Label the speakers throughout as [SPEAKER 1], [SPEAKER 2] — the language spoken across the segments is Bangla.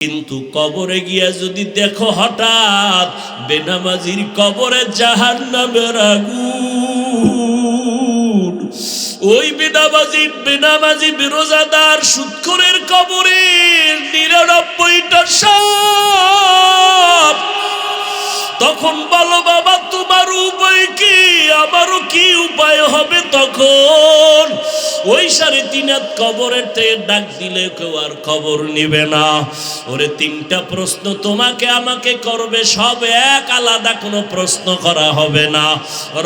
[SPEAKER 1] কিন্তু কবরে গিয়া যদি দেখো হঠাৎ বেনামাজির কবরে জাহান্নামের আগুন, ওই বেনামাজি রোজাদার সুদখোরের কবরের ৯৯টা সাপ। তখন বলো বাবা তোমার উপায় কি, আমারও কি উপায় হবে? তখন ওই ৩.৫ হাত কবরের থেকে ডাক দিলে কেউ আর খবর নিবে না। ওরে ৩টা প্রশ্ন তোমাকে আমাকে করবে, সব এক, আলাদা কোনো প্রশ্ন করা হবে না।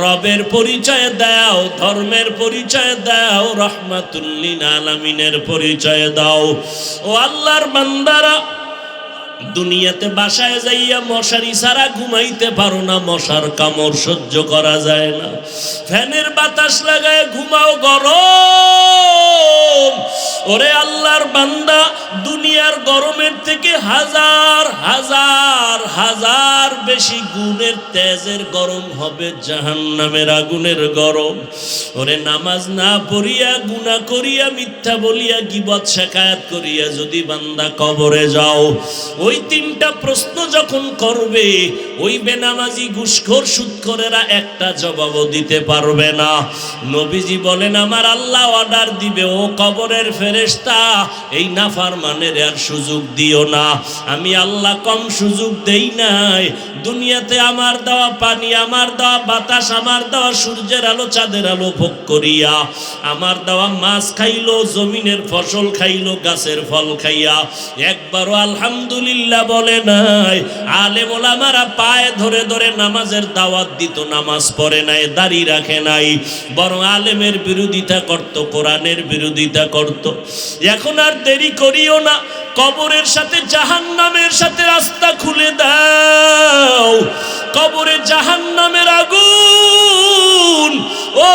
[SPEAKER 1] রবের পরিচয় দাও, ধর্মের পরিচয় দাও, রাহমাতুল লিল আলামিনের পরিচয় দাও। ও আল্লাহর বান্দারা, দুনিয়াতে বাসায় যাইয়া মশারি ছাড়া ঘুমাইতে পারো না, মশার কামড় সহ্য করা যায় না। ফ্যানের বাতাস লাগায় ঘুমাও, গরম। ওরে আল্লাহর বান্দা, দুনিয়ার গরমের থেকে হাজার হাজার হাজার বেশি গুণের তেজের গরম হবে জাহান্নামের আগুনের গরম। ওরে নামাজ না পড়িয়া, গুনাহ করিয়া, মিথ্যা বলিয়া, গীবত শিকায়াত করিয়া যদি বান্দা কবরে যাও, ওই ৩টা প্রশ্ন যখন করবে, ওই বেনামাজি ঘুষখোর সুদখোরেরা একটা জবাবও দিতে পারবে না। নবীজি বলেন, আমার আল্লাহ অর্ডার দিবে, ও কবরের ফেরেশতা, এই নাফরমানের আর সুযোগ দিও না। আমি আল্লাহ কম সুযোগ দেই নাই। দুনিয়াতে আমার দেওয়া পানি, আমার দেওয়া বাতাস, আমার দেওয়া সূর্যের আলো, চাঁদের আলো ভোগ করিয়া, আমার দেওয়া মাছ খাইলো, জমিনের ফসল খাইলো, গাছের ফল খাইয়া একবারও আলহামদুলিল্লাহ বলে নাই। আলেম ওলামারা পায়ে ধরে ধরে নামাজের দাওয়াত দিত, নামাজ পড়ে নাই, দাড়ি রাখে নাই, বরং আলেমের বিরোধিতা করত, কোরআনের বিরোধিতা করত। এখন আর দেরি করিও না, কবরের সাথে জাহান্নামের সাথে রাস্তা খুলে দাও। কবরে জাহান্নামের আগুন। ও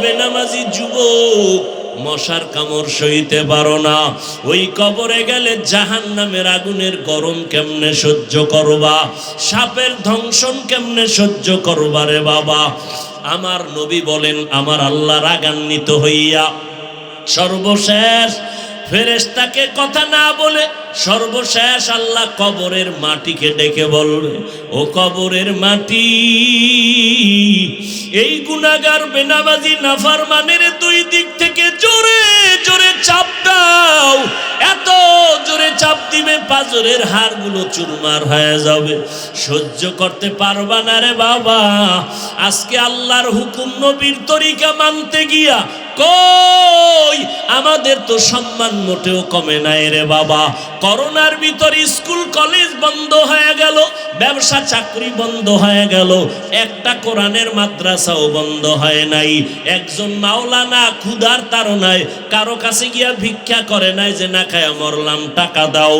[SPEAKER 1] বেনামাজি যুবক, মশার কামড় সইতে পারো না, ওই কবরে গেলে জাহান্নামের আগুনের গরম কেমনে সহ্য করবা? সাপের দংশন কেমনে সহ্য করবা রে বাবা? আমার নবী বলেন, আমার আল্লাহ রাগান্বিত হইয়া সর্বশেষ ফেরেশতাকে কথা না বলে সর্বশেষ আল্লাহ কবরের মাটিকে ডেকে বলবে, ও কবরের মাটি, এই গুনাহগার বেনামাজি নাফরমানের ২ দিক থেকে জোরে জোরে চাপ দাও। এত জোরে চাপ দিবে পাঁজরের হাড়গুলো চুরমার হয়ে যাবে, সহ্য করতে পারবা না রে বাবা। আজকে আল্লাহর হুকুম, নবীর তরিকা মানতে গিয়া কই আমাদের তো সম্মান মোটেও কমে নাই রে বাবা। করোনার ভিতরে স্কুল কলেজ বন্ধ হয়ে গেল, ব্যবসা চাকরি বন্ধ হয়ে গেল, একটা কোরআনের মাদ্রাসাও বন্ধ হয় নাই। একজন মাওলানা ক্ষুধার তাড়নায় কারো কাছে গিয়া ভিক্ষা করে নাই যে না খায়া মরলাম, টাকা দাও।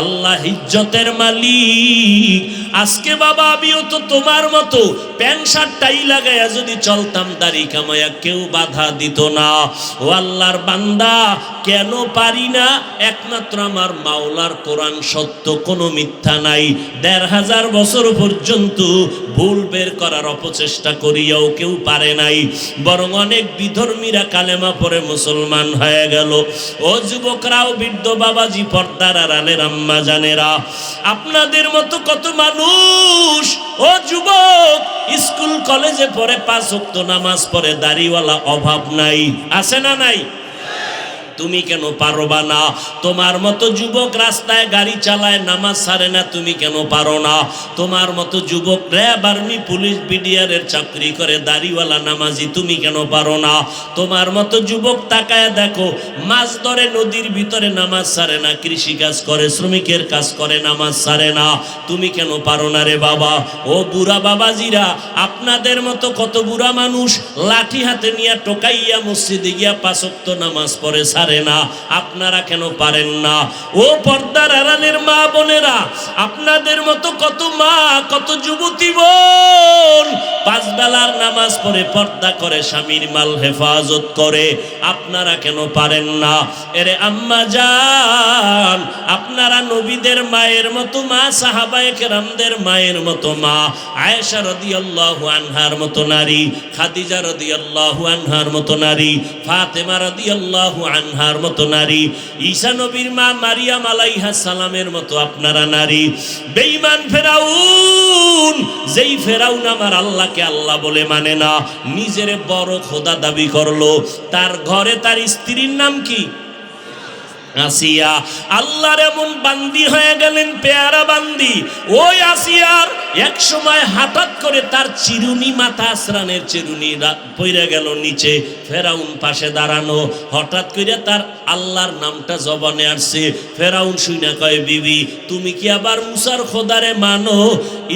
[SPEAKER 1] আল্লাহ ইজ্জতের মালিক। আজকে বাবা আমিও তো তোমার মতো প্যান্ট শার্ট টাই লাগাইয়া যদি চলতাম, দাড়ি কামাইয়া, কেউ বাধা দিত না। ও আল্লাহর বান্দা, কেন পারি না? একমাত্র আমার মাওলার কোরআন সত্য, কোনো মিথ্যা নাই। ১৫০০ বছর পর্যন্ত ভুল বের করার অপচেষ্টা করিয়াও কেউ পারে নাই, বরং অনেক বিধর্মীরা কালেমা পড়ে মুসলমান হয়ে গেল। ও যুবকরাও, বৃদ্ধ বাবাজি, পর্দার আড়ালের আম্মা জানেরা, আপনাদের মতো কত মানুষ, ও যুবক, স্কুল কলেজে পড়ে, ৫ ওয়াক্ত নামাজ পড়ে, দাড়িওয়ালা, অভাব নাই, আছে না নাই? তুমি কেন পারবা না? তোমার মতো যুবক রাস্তায় গাড়ি চালায়, নামাজ ছাড়ে না, তুমি কেন পারো না? তোমার মতো যুবক র্যাব, আর্মি, পুলিশ, বিডিআরের চাকরি করে, দাড়িওয়ালা, নামাজি, তুমি কেন পারো না? তোমার মতো যুবক তাকায় দেখো, মাছ ধরে নদীর ভিতরে, নামাজ ছাড়ে না, কৃষি কাজ করে, শ্রমিকের কাজ করে, নামাজ ছাড়ে না, তুমি কেন পারো না রে বাবা? ও বুড়া বাবাজিরা, আপনাদের মতো কত বুড়া মানুষ লাঠি হাতে নিয়ে টোকাইয়া মসজিদে গিয়া ৫ ওয়াক্ত নামাজ পড়ে, না, আপনারা কেন পারেন না? ও পর্দার আড়ালের মা বোনেরা, আপনাদের মতো কত মা, কত যুবতী বোন ৫ বেলার নামাজ পড়ে, পর্দা করে, স্বামীর মাল হেফাজত করে, আপনারা কেন পারেন না? এরে আম্মা জান, আপনারা নবীদের মায়ের মতো মা, সাহাবায়ে কেরামদের মায়ের মতো মা, আয়েশা রাদিয়াল্লাহু আনহার মতো নারী, খাদিজা রাদিয়াল্লাহু আনহার মতো নারী, ফাতেমা রাদিয়াল্লাহু আনহা আনহার মতো নারী, ঈসা নবীর মা মারিয়াম আলাইহিস সালামের মতো আপনারা নারী। বেঈমান ফেরাউন, যেই ফেরাউন আমার আল্লাহকে আল্লাহ বলে মানে না, নিজের বড় খোদা দাবি করলো, তার ঘরে তার স্ত্রীর নাম কি? আসিয়া। আল্লাহর এমন বান্দি হয়ে গেলেন, পেয়ারা বান্দি। ওই আসিয়ার এক সময় হঠাৎ করে তার চিরুনি, মাথা আসরানের চিরুনি পড়ে গেল নিচে। ফেরাউন পাশে দাঁড়ানো, হঠাৎ করে তার আল্লাহর নামটা জবানে আসছে। ফেরাউন শুইনা কয়, বিবি তুমি কি আবার মুসার খোদারে মানো?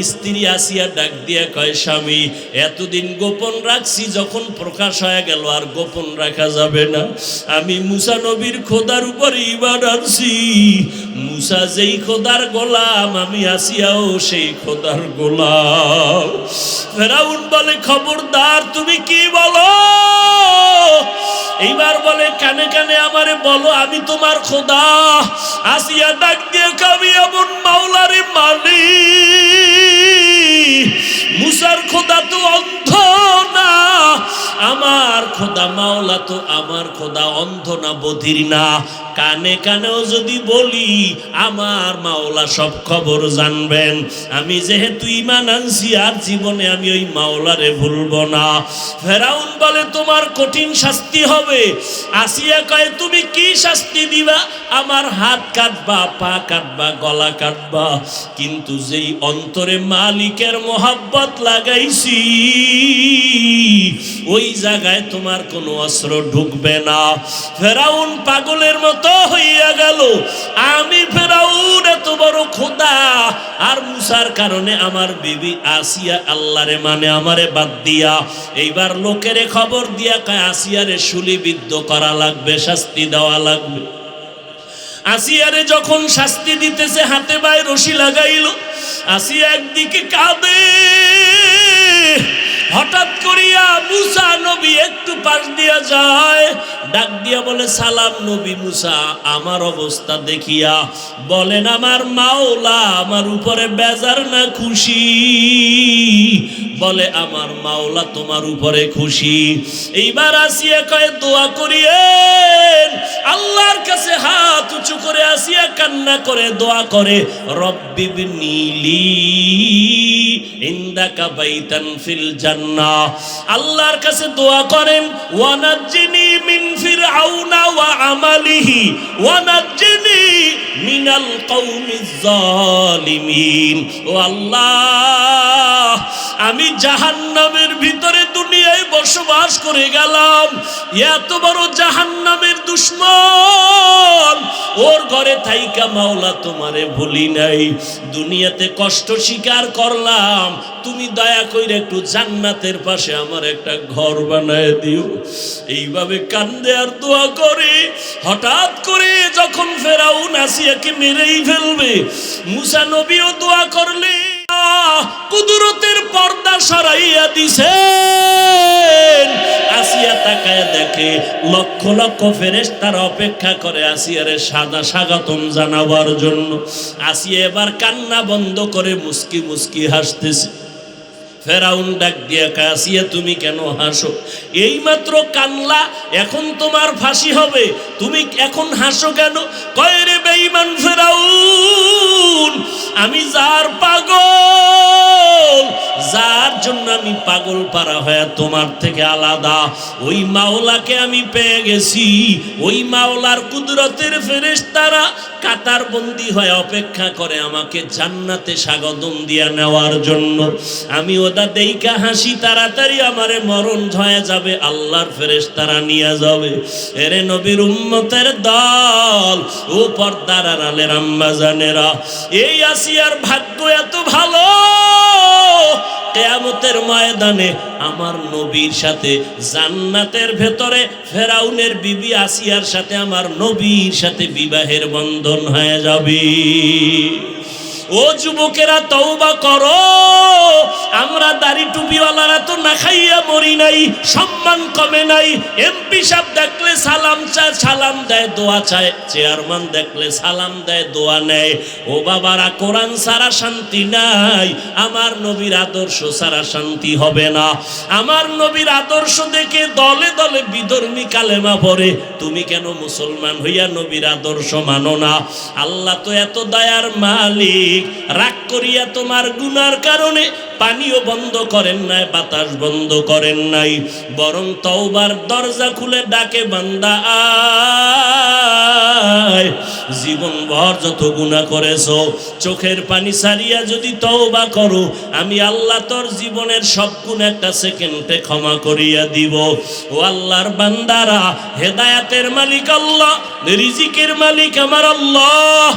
[SPEAKER 1] স্ত্রী আসিয়া ডাক দিয়া কয়, স্বামী এতদিন গোপন রাখছি, যখন প্রকাশ হয়ে গেল আর গোপন রাখা যাবে না। আমি মুসা নবীর খোদার উপরে ঈমান আনছি। মুসা যেই খোদার গোলাম, আমি আসিয়াও সেই খোদার গোলাম। ফেরাউন বলে, খবরদার, তুমি কি বলো? এইবার বলে, কানে কানে আমারে বলো, আমি তোমার খোদা। আসিয়া ডাক দিয়ে কবি, এমন মাওলারে মানি, মুসার খোদা তো অন্ধ না, আমার খোদা মাওলা তো আমার খোদা অন্ধ না, বধির না। কানে কানেও যদি বলি, আমার মাওলা সব খবর জানবেন। আমি যেহেতু ঈমান আনছি, আর জীবনে আমি ওই মাওলারে ভুলবো না। ফেরাউন বলে, তোমার কঠিন শাস্তি হবে। আসিয়া কয়, তুমি কি শাস্তি দিবা? আমার হাত কাটবা, পা কাটবা, গলা কাটবা, কিন্তু যেই অন্তরে মালিকের মোহাব্বত লাগাইছি, ওই জায়গায় তোমার কোনো অস্ত্র ঢুকবে না। ফেরাউন পাগলের মতো হইয়া গেল। আমি ফেরাউন এত বড় খোদা, আর মুসার কারণে আমার বিবি আসিয়া আল্লাহরে মানে আমারে বাদ দিয়া। এইবার লোকেরে খবর দিয়া কয়, আসিয়ারে শুলিবিদ্ধ করা লাগবে, শাস্তি দেওয়া লাগবে। আসিয়ারে যখন শাস্তি দিতেছে, হাতে পায়ে রশি লাগাইল। আসিয়া একদিকে কাঁদে। হঠাৎ করিয়া মুসা নবী একটু পাশ দিয়া যায়, ডাক দিয়া বলে, সালাম নবী মুসা। আমার অবস্থা দেখিয়া বলেন, আমার মাওলা আমার উপরে বেজার না খুশি? বলে, আমার মাওলা তোমার উপরে খুশি। এইবার আসিয়া কয়, দোয়া করিয়েন। আল্লাহর কাছে হাত উঁচু করে আসিয়া কান্না করে দোয়া করে, রব্বি বিনিলি ইনদাকা বাইতান ফিল জান্নাহ। আল্লাহর কাছে দোয়া করেন, ওয়ানাজ্জিনি মিন ফিরআউনা ওয়া আমালিহি ওয়ানাজ্জিনি মিনাল কওমিজ জালিমিন। ও আল্লাহ, আমি জাহান্নামের ভিতরে দুনিয়ায় বসবাস করে গেলাম, এত বড় জাহান্নামের দুশমন, ওর ঘরে থাইকা মাওলা তোমারে ভুলি নাই। দুনিয়াতে কষ্ট স্বীকার করলাম, তুমি দয়া কইরা একটু জান্নাতের পাশে আমার একটা ঘর বানায় দিও। এইভাবে কান্দে আর দোয়া করে। হঠাৎ করে যখন ফেরাউন আসিয়াকে মেরেই ফেলবে, মুসা নবীও দোয়া করলে, কুদরতের পর্দা সরাইয়া দিছেন। আসিয়া তাকায় দেখে, লক্ষ লক্ষ ফেরেশতারা অপেক্ষা করে আসিয়ারে সাদা স্বাগতম জানাবার জন্য। আসিয়া এবার কান্না বন্ধ করে মুস্কি মুস্কি হাসতেছে। ফেরাউন ডাক দিয়া কয়, আসিয়া তুমি কেন হাসো? এইমাত্র কানলা, এখন তোমার ফাঁসি হবে, তুমি এখন হাসো কেন? কয়, রে বেঈমান ফেরাউন, আমি যার পাগল, যার জন্য আমি পাগল পারা হয়ে তোমার থেকে আলাদা, ওই মাওলাকে আমি পেয়ে গেছি। ওই মাওলার কুদরতের ফেরেশতারা কাতার বন্দী হয়ে অপেক্ষা করে আমাকে জান্নাতে স্বাগতম দিয়া নেওয়ার জন্য। আমি ওটা দেইকা হাসি, তাড়াতাড়ি আমারে মরণ হয়ে যাবে, আল্লাহর ফেরেশতারা নিয়ে যাবে। এরে নবীর উম্মতের দল, ও পর্দার আড়ালের আম্মা জানেরা, এই আসিয়ার ভাগ্য এত ভালো, কিয়ামতের ময়দানে আমার নবীর সাথে জান্নাতের ভেতরে ফেরাউনের বিবি আসিয়ার সাথে আমার নবীর সাথে বিবাহের বন্ধন হয়ে যাবে। ও যুবকেরা, তওবা করো। আমরা দাড়ি টুপিওয়ালারা তো না খাইয়া মরি নাই, সম্মান কমে নাই। এমপি সাহেব দেখলে সালাম চায়, সালাম দেয়, দোয়া চায়, চেয়ারম্যান দেখলে সালাম দেয়, দোয়া নেয়। ও বাবারা, কোরআন ছাড়া শান্তি নাই, আমার নবীর আদর্শ ছাড়া শান্তি হবে না। আমার নবীর আদর্শ দেখে দলে দলে বিধর্মী কালেমা পড়ে, তুমি কেন মুসলমান হইয়া নবীর আদর্শ মানো না? আল্লাহ তো এত দয়ার মালিক, রাগ করিয়া তোমার গুনার কারণে পানিও বন্ধ করেন নাই, বাতাস বন্ধ করেন নাই, বরং তওবার দরজা খুলে ডাকে, বান্দা আয়। জীবন ভর যত গুনাহ করেছো, চোখের পানি ছাড়িয়া যদি তওবা করো, আমি আল্লাহ তোর জীবনের সব গুনাহ একটা সেকেন্ডে ক্ষমা করিয়া দিব। ও আল্লাহর বান্দারা, হেদায়েতের মালিক আল্লাহ, রিজিকের মালিক আমার আল্লাহ।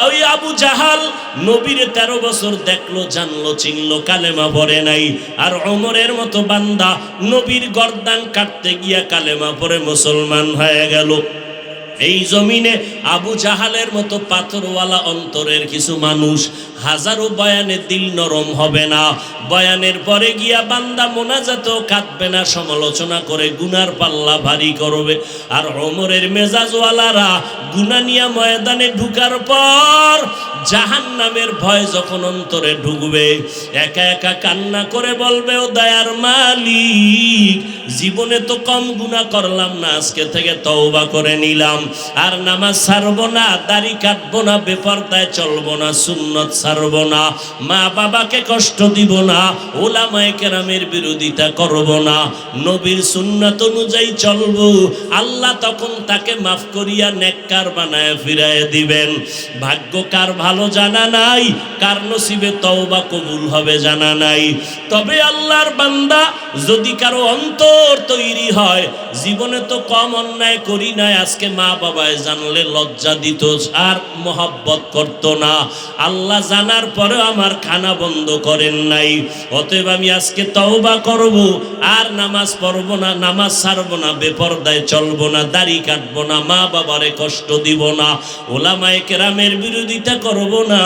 [SPEAKER 1] ওই আবু জাহাল নবীর 13 বছর দেখলো, জানলো, চিনলো, কালেমা পড়ে নাই। আর ওমরের মতো বান্দা নবীর গর্দান কাটতে গিয়া কালেমা পড়ে মুসলমান হয়ে গেল। এই জমিনে আবু জাহালের মতো পাথরওয়ালা অন্তরের কিছু মানুষ, হাজারো বয়ানে দিল নরম হবে না, বয়ানের পরে গিয়া বান্দা মোনাজাতেও কাঁদবে না, সমালোচনা করে গুনার পাল্লা ভারী করবে। আর ওমরের মেজাজওয়ালারা গুনাহ নিয়া ময়দানে ঢুকার পর জাহান্নামের ভয় যখন অন্তরে ঢুকবে, একা একা কান্না করে বলবে, ও দয়ার মালিক, জীবনে তো কম গুনাহ করলাম না, আজকে থেকে তওবা করে নিলাম, আর নামাজ ছাড়বো না, দাড়ি কাটবো না, বেপরদায় চলবো না, সুন্নত ছাড়বো না, মা বাবাকে কষ্ট দিব না, ওলামায়ে কেরামের বিরোধিতা করব না, নবীর সুন্নাত অনুযায়ী চলবো। আল্লাহ তখন তাকে মাফ করিয়া নেককার বানায় ফিরায় দিবেন। ভাগ্য কার ভালো জানা নাই, কার নসিবে তওবা কবুল হবে জানা নাই। তবে আল্লাহর বান্দা, যদি কারো অন্তর তৈরি হয়, জীবনে তো কম অন্যায় করি নাই, আজকে মা বাবায় জানলে লজ্জা দিত আর মহব্বত করত না, আল্লাহ জানার পরেও আমার খানা বন্ধ করেন নাই, অতএব আমি আজকে তওবা করব, আর নামাজ পড়ব না, নামাজ ছাড়ব না, বেপরদায় চলব না, দাড়ি কাটব না, মা বাবারে কষ্ট দিব না, ওলামায়ে কেরামের বিরোধিতা করব না,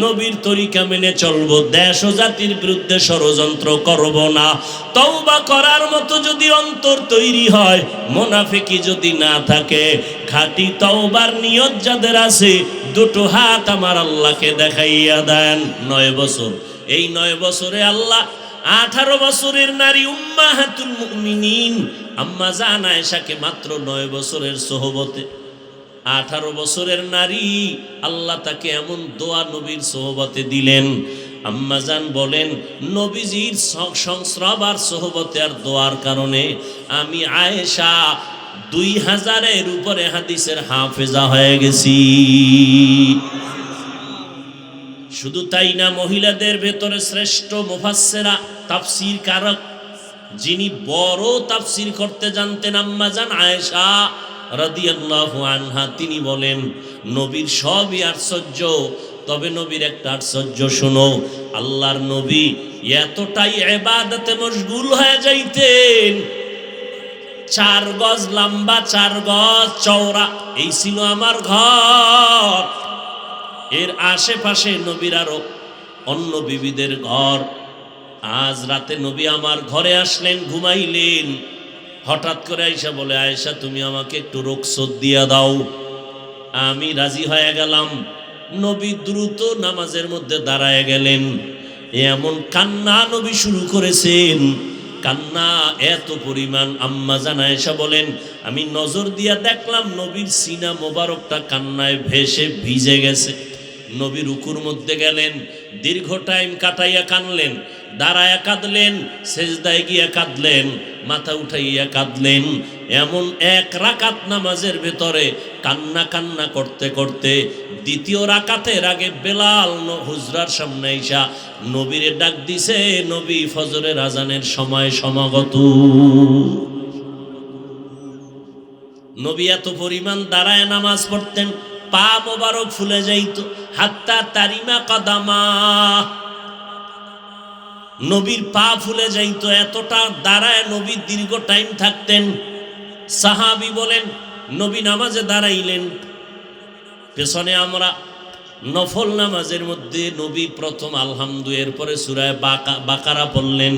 [SPEAKER 1] নবীর তরিকা মেনে চলব, দেশ ও জাতির বিরুদ্ধে ষড়যন্ত্র করব না। তওবা করার মতো যদি অন্তর তৈরি হয়, মুনাফিকি যদি না থাকে, খাঁটি তওবার নিয়ত যাদের আছে, দুটো হাত আমার আল্লাহকে দেখাইয়া দেন। 9 বছর, এই 9 বছরে আল্লাহ 18 বছরের নারী উম্মাহাতুল মুমিনিন আম্মা জান আয়েশাকে মাত্র 9 বছরের সোহবতে, 18 বছরের নারী, আল্লাহ তাকে এমন দোয়া নবীর সোহবতে দিলেন। আম্মা জান বলেন, নবীজির সংস্রব আর সোহবতে আর দোয়ার কারণে আমি আয়েশা 2000-এর উপরে হাদিসের হাফেজা হয়ে গেছি। শুধু তাই না, মহিলাদের ভেতরে শ্রেষ্ঠ মুফাসসিরা, তাফসীর কারক, যিনি বড় তাফসীর করতে জানতেন, আম্মা জান আয়েশা রাদিয়াল্লাহু আনহা, তিনি বলেন, নবীর সবই আশ্চর্য, তবে নবীর একটা আশ্চর্য শোনো, আল্লাহর নবী এতটাই ইবাদতে মশগুল হয়ে যাইতেন, 4 গজ লম্বা, 4 গজ চওড়া, এই ছিল আমার ঘর, এর আশেপাশে নবীর আরো অন্য বিবিদের ঘর। আজ রাতে নবী আমার ঘরে আসলেন, ঘুমাইলেন, হঠাৎ করে আয়েশা বলে, আয়েশা তুমি আমাকে একটু রুখসত দিয়া দাও। আমি রাজি হয়ে গেলাম। নবী দ্রুত নামাজের মধ্যে দাঁড়ায় গেলেন, এমন কান্না নবী শুরু করেছেন, কান্না এত পরিমাণ, আম্মা জান আয়েশা বলেন, আমি নজর দিয়া দেখলাম নবীর সিনা মোবারকটা কান্নায় ভেসে ভিজে গেছে। নবী রুকুর মধ্যে গেলেন, দীর্ঘ টাইম কাটাইয়া কাঁদলেন, দাঁড়াইয়া কাঁদলেন, সেজদায় গিয়া কাঁদলেন, মাথা উঠাইয়া কাঁদলেন। এমন 1 রাকাত নামাজের ভেতরে কান্না কান্না করতে করতে 2য় রাকাতের আগে বেলাল হুজরার সামনে আইসা নবীরে ডাক দিছে, নবী ফজরের আজানের সময় সমাগত। নবী এত পরিমাণ দাঁড়ায় নামাজ পড়তেন, পা মোবারক ফুলে যাইত, হাত্তা তারিমা কদামা, নবীর পা ফুলে যাইত, এতটা দাঁড়ায় নবী দীর্ঘ টাইম থাকতেন। সাহাবী বলেন, নবী নামাজে দাঁড়াইলেন, পেছনে আমরা নফল নামাজের মধ্যে নবী প্রথম আলহামদু, এরপরে সূরা বাকারা পড়লেন,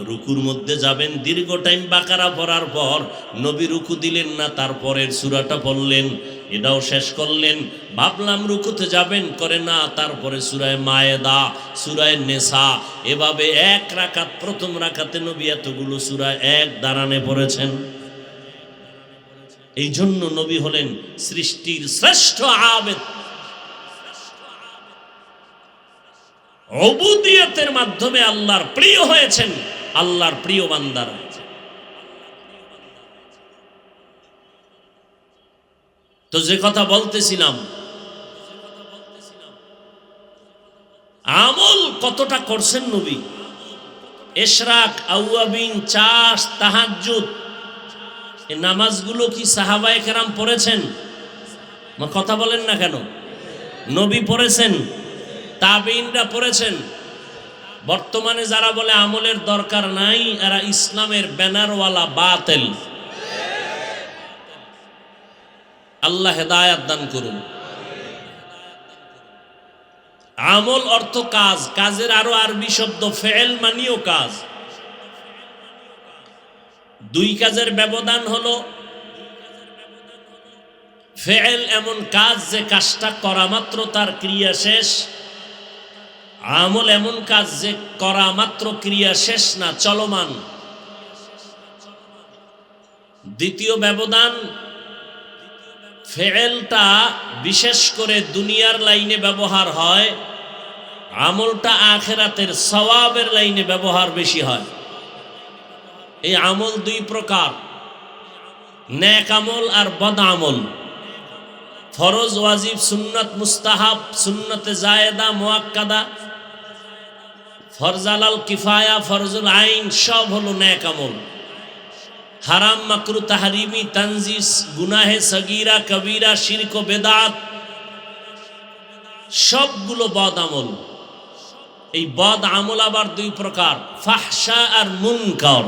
[SPEAKER 1] রুকুর মধ্যে যাবেন, দীর্ঘ টাইম বাকারা পড়ার পর নবী রুকু দিলেন না, তারপরের সূরাটা পড়লেন, এটাও শেষ করলেন। ভাবলাম রুকুতে যাবেন, করে না, তারপরে সূরায়ে মায়েদা, সূরায়ে নেসা, এভাবে এক রাকাত, প্রথম রাকাতে নবী এতগুলো সূরা এক দাঁড়ানে পড়েছেন। এই জন্য নবী হলেন সৃষ্টির শ্রেষ্ঠ আবেদ। উবুদিয়তের মাধ্যমে আল্লাহর প্রিয় হয়েছেন, আল্লাহর প্রিয় বান্দার। তো যে কথা বলতেছিলাম, আমল কতটা করছেন নবী। ইশরাক, আওয়াবিন, চাষ, তাহাজ্জুদ, এই নামাজগুলো কি সাহাবায়ে কেরাম পড়েছেন? কথা বলেন না কেন? নবী পড়েছেন, তাবেঈনরা পড়েছেন। বর্তমানে যারা বলে আমলের দরকার নাই, এরা ইসলামের ব্যানারওয়ালা বাতিল। আল্লাহ হেদায়েত দান করুন। আমল অর্থ কাজ, কাজের আরো আরবি শব্দ ফেল মানিও কাজ। দুই কাজের ব্যবধান হলো, ফেল এমন কাজ যে কাজটা করা মাত্র তার ক্রিয়া শেষ, আমল এমন কাজ যে করা মাত্র ক্রিয়া শেষ না, চলমান। দ্বিতীয় ব্যবধান, ফেলটা বিশেষ করে দুনিয়ার লাইনে ব্যবহার হয়, আমলটা আখিরাতের সওয়াবের লাইনে ব্যবহার বেশি হয়। এই আমল দুই প্রকার, নেক আমল আর বদ আমল। ফরজ, ওয়াজিব, সুন্নাত, মুস্তাহাব, সুন্নতে জায়েদা, মুআক্কাদা, ফরজ আলাল কিফায়া, ফরজুল আইন, সব হলো নেক আমল। হারাম, মাকরু, তাহরিমি, তানজিস, গুনাহে সগীরা, কবিরা, শিরক ও বেদাত, সবগুলো বদ আমল। এই বদ আমল আবার দুই প্রকার, ফাহশা আর মুনকার।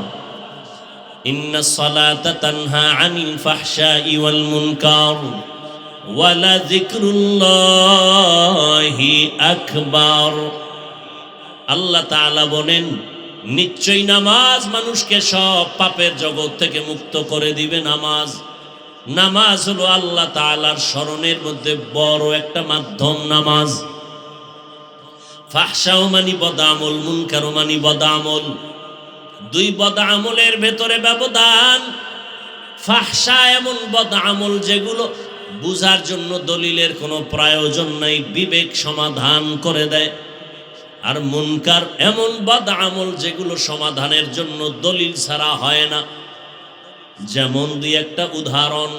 [SPEAKER 1] ইন্নাস সালাতা তানহা আনিল ফাহশাই ওয়াল মুনকার ওয়ালা যিকরুল্লাহি আকবার। আল্লাহ তাআলা বলেন, নিশ্চয়ই নামাজ মানুষকে সব পাপের জগৎ থেকে মুক্ত করে দিবে। নামাজ হলো আল্লাহ তাআলার স্মরণের মধ্যে বড় একটা মাধ্যম। নামাজ ফাহশাও মানি বদামল, মুনকারও মানি বদামল। দুই বদামলের ভেতরে ব্যবধান। ফাহশা এমন বদামল যেগুলো বুঝার জন্য দলিলের কোনো প্রয়োজন নাই, বিবেক সমাধান করে দেয়। আর মুনকার এমন বদআমল যেগুলো সমাধানের জন্য দলিল ছাড়া হয় না। যেমন দুই একটা উদাহরণ,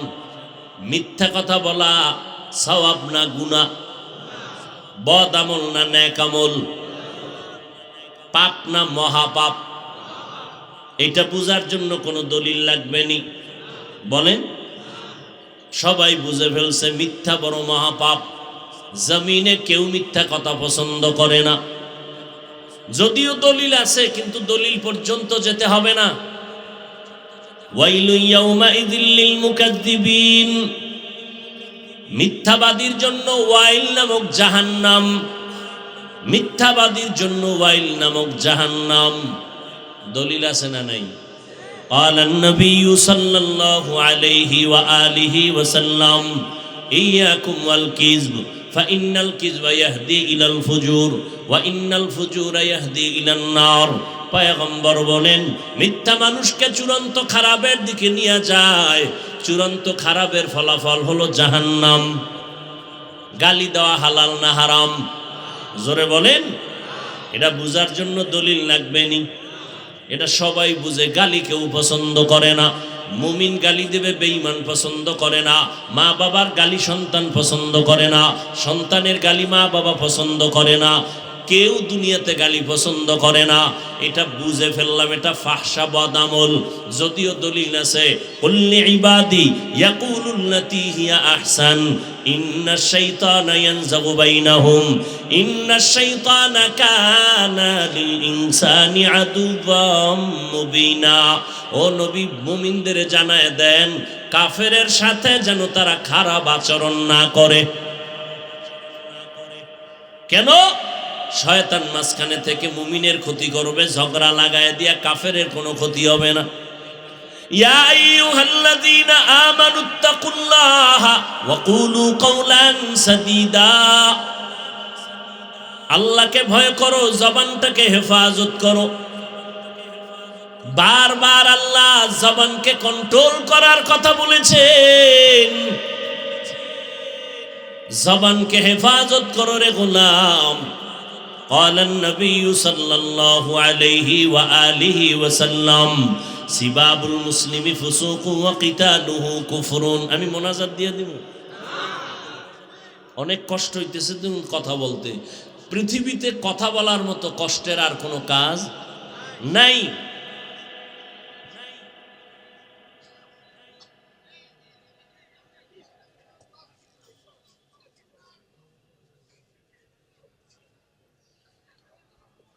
[SPEAKER 1] মিথ্যা কথা বলা সওয়াব না গুনাহ? বদআমল না নেক আমল? পাপ না মহাপাপ? এটা বুঝার জন্য কোনো দলিল লাগবে নি? বলেন, সবাই বুঝে ফেলছে মিথ্যা বড় মহাপাপ। জমিনে কেউ মিথ্যা কথা পছন্দ করে না, যদিও দলিল আছে, কিন্তু দলিল পর্যন্ত যেতে হবে না। ওয়াইলু ইয়াউমাইযিল লিল মুকাজ্জিবিন, মিথ্যাবাদীর জন্য ওয়াইল নামক জাহান্নাম। মিথ্যাবাদীর জন্য ওয়াইল নামক জাহান্নাম। দলিল আছে না নাই? ক্বালান নবিয়্যু সাল্লাল্লাহু আলাইহি ওয়া আলিহি ওয়া সাল্লাম, ইয়াকুম ওয়াল কিযব ফাইন্নাল কিযবা ইয়াহদি ইলাল ফুজুর ওয়া ইন্নাল ফুজুরা ইয়াহদি ইলান নার। পয়গম্বর বলেন, মিথ্যা মানুষকে চূড়ান্ত খারাপের দিকে নিয়ে যায়, চূড়ান্ত খারাপের ফলাফল হলো জাহান্নাম। গালি দেওয়া হালাল না হারাম? জোরে বলেন। এটা বুঝার জন্য দলিল লাগবে নি? এটা সবাই বুঝে। গালি কেউ পছন্দ করে না। মুমিন গালি দেবে, বেঈমান পছন্দ করে না। মা বাবার গালি সন্তান পছন্দ করে না, সন্তানের গালি মা বাবা পছন্দ করে না। কেউ দুনিয়াতে গালি পছন্দ করে না। এটা বুঝে ফেললাম, এটা ফাহশা বদআমল। যদিও দলিল আছে, কুল্লি ইবাদি ইয়াকুলুল্লাতী হিয়া আহসান ইন্নাশ শাইতানা ইয়ানযাগু বাইনাহুম ইন্নাশ শাইতানা কানা লিল ইনসানি আদুওয়াম মুবিনা। ও নবী, মুমিনদের জানায় দেন কাফেরের সাথে যেন তারা খারাপ আচরণ না করে। কেন? শয়তান মাঝখানে থেকে মুমিনের ক্ষতি করবে, ঝগড়া লাগায় দিয়া কাফেরের কোনো ক্ষতি হবে না। ইয়া আইয়ুহাল্লাযীনা আমানুত্তাকুল্লাহা ওয়া কুলু কাওলান সাদীদা, আল্লাহকে ভয় করো, জবানটাকে হেফাজত করো। বারবার আল্লাহ জবানকে কন্ট্রোল করার কথা বলেছেন। জবানকে হেফাজত করো রে গোলাম। ক্বালান নবী সাল্লাল্লাহু আলাইহি ওয়া আলিহি ওয়াসাল্লাম সিবাবুল মুসলিমি ফুসুকু ওয়া কিতালুহু কুফরুন। আমি মোনাজাত দিয়ে দিব, অনেক কষ্ট হইতেছে তুমি কথা বলতে। পৃথিবীতে কথা বলার মতো কষ্টের আর কোনো কাজ নাই।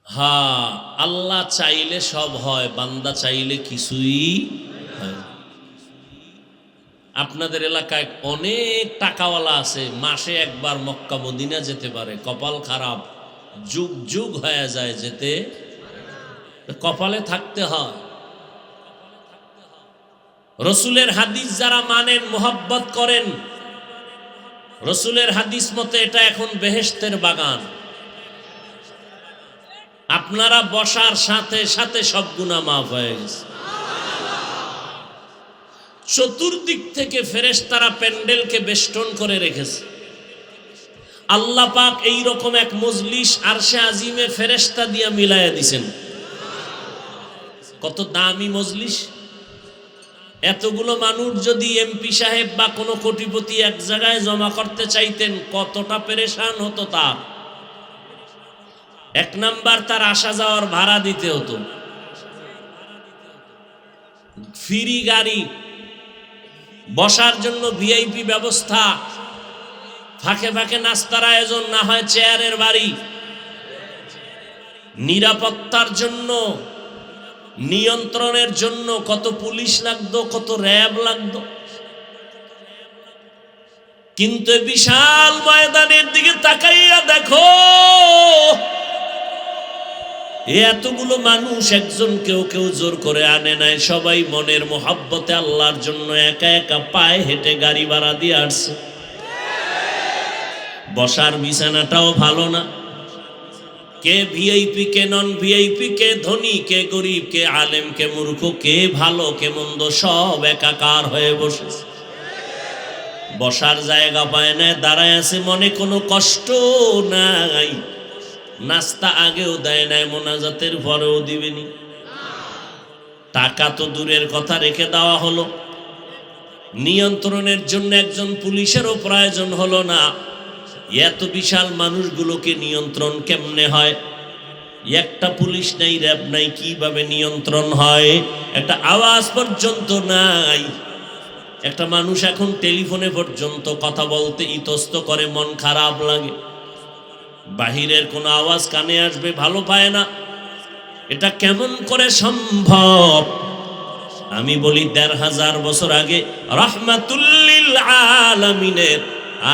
[SPEAKER 1] হ্যাঁ, আল্লাহ চাইলে সব হয়, বান্দা চাইলে কিছুই হয়। আপনাদের এলাকায় অনেক টাকাওয়ালা আছে, মাসে একবার মক্কা মদিনা যেতে পারে। কপাল খারাপ, যুগ যুগ হয়ে যায় যেতে, কপালে থাকতে হয়। রসুলের হাদিস যারা মানেন, মোহাব্বত করেন, রসুলের হাদিস মতে এটা এখন বেহেশতের বাগান। আপনারা বসার সাথে সাথে সব গুনাহ মাফ হয়ে গেছে। চতুর্দিক থেকে ফেরেশতারা প্যান্ডেলকে বেষ্টন করে রেখেছে। আল্লাহ পাক এই রকম এক মজলিস আরশে আজিমে ফেরেশতা দিয়া মিলাইয়া দিছেন। কত দামি মজলিস! এতগুলো মানুষ যদি এমপি সাহেব বা কোনো কোটিপতি এক জায়গায় জমা করতে চাইতেন, কতটা পেরেশান হতো তা। এক নাম্বার, তার আসা যাওয়ার ভাড়া দিতে হতো, ফ্রি গাড়ি, বসার জন্য ভিআইপি ব্যবস্থা, ফাঁকে ফাঁকে নাস্তার আয়োজন, না হয় চেয়ারের বাড়ি, নিরাপত্তার জন্য, নিয়ন্ত্রণের জন্য কত পুলিশ লাগতো, কত র্যাব লাগতো। কিন্তু বিশাল ময়দানের দিকে তাকাইয়া দেখো, এতগুলো মানুষ একজন কেউ কেউ জোর করে আনে নাই, সবাই মনের মোহাব্বতে আল্লাহর জন্য একা একা পায়ে হেঁটে গাড়ি ভাড়া দিয়ে আসছে। বসার বিছানাটাও ভালো না। কে ভিআইপি, কে নন ভিআইপি, কে ধনী, কে গরিব, কে আলেম, কে মূর্খ, কে ভালো, কে মন্দ, সব একাকার হয়ে বসেছে। বসার জায়গা পায় না, দাঁড়ায় আছে, মনে কোনো কষ্ট নাই। নাস্তা আগেও দেয় নাই, মোনাজাতের পরেও দিবেনি। টাকা তো দূরের কথা রেখে দেওয়া হলো, নিয়ন্ত্রণের জন্য একজন পুলিশেরও প্রয়োজন হলো না। এত বিশাল মানুষগুলোকে নিয়ন্ত্রণ কেমনে হয়? একটা পুলিশ নাই, র্যাব নাই, কিভাবে নিয়ন্ত্রণ হয়? একটা আওয়াজ পর্যন্ত নাই। একটা মানুষ এখন টেলিফোনে পর্যন্ত কথা বলতে ইতস্ত করে, মন খারাপ লাগে। বাহিরের কোনো আওয়াজ কানে আসবে ভালো পায় না। এটা কেমন করে সম্ভব? আমি বলি ১৫০০ বছর আগে রাহমাতুল লিল আলামিনের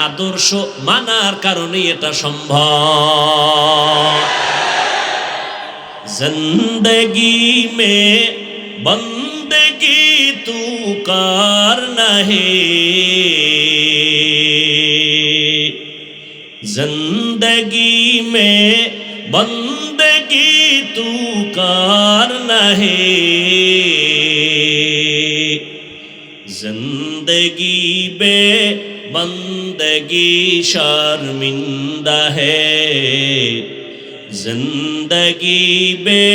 [SPEAKER 1] আদর্শ মানার কারণে এটা সম্ভব। জিন্দগি মে বন্দগি তু করনা হে, जिंदगी में बंदगी तू करना है, जिंदगी बे बंदगी शर्मिंदा है, जिंदगी बे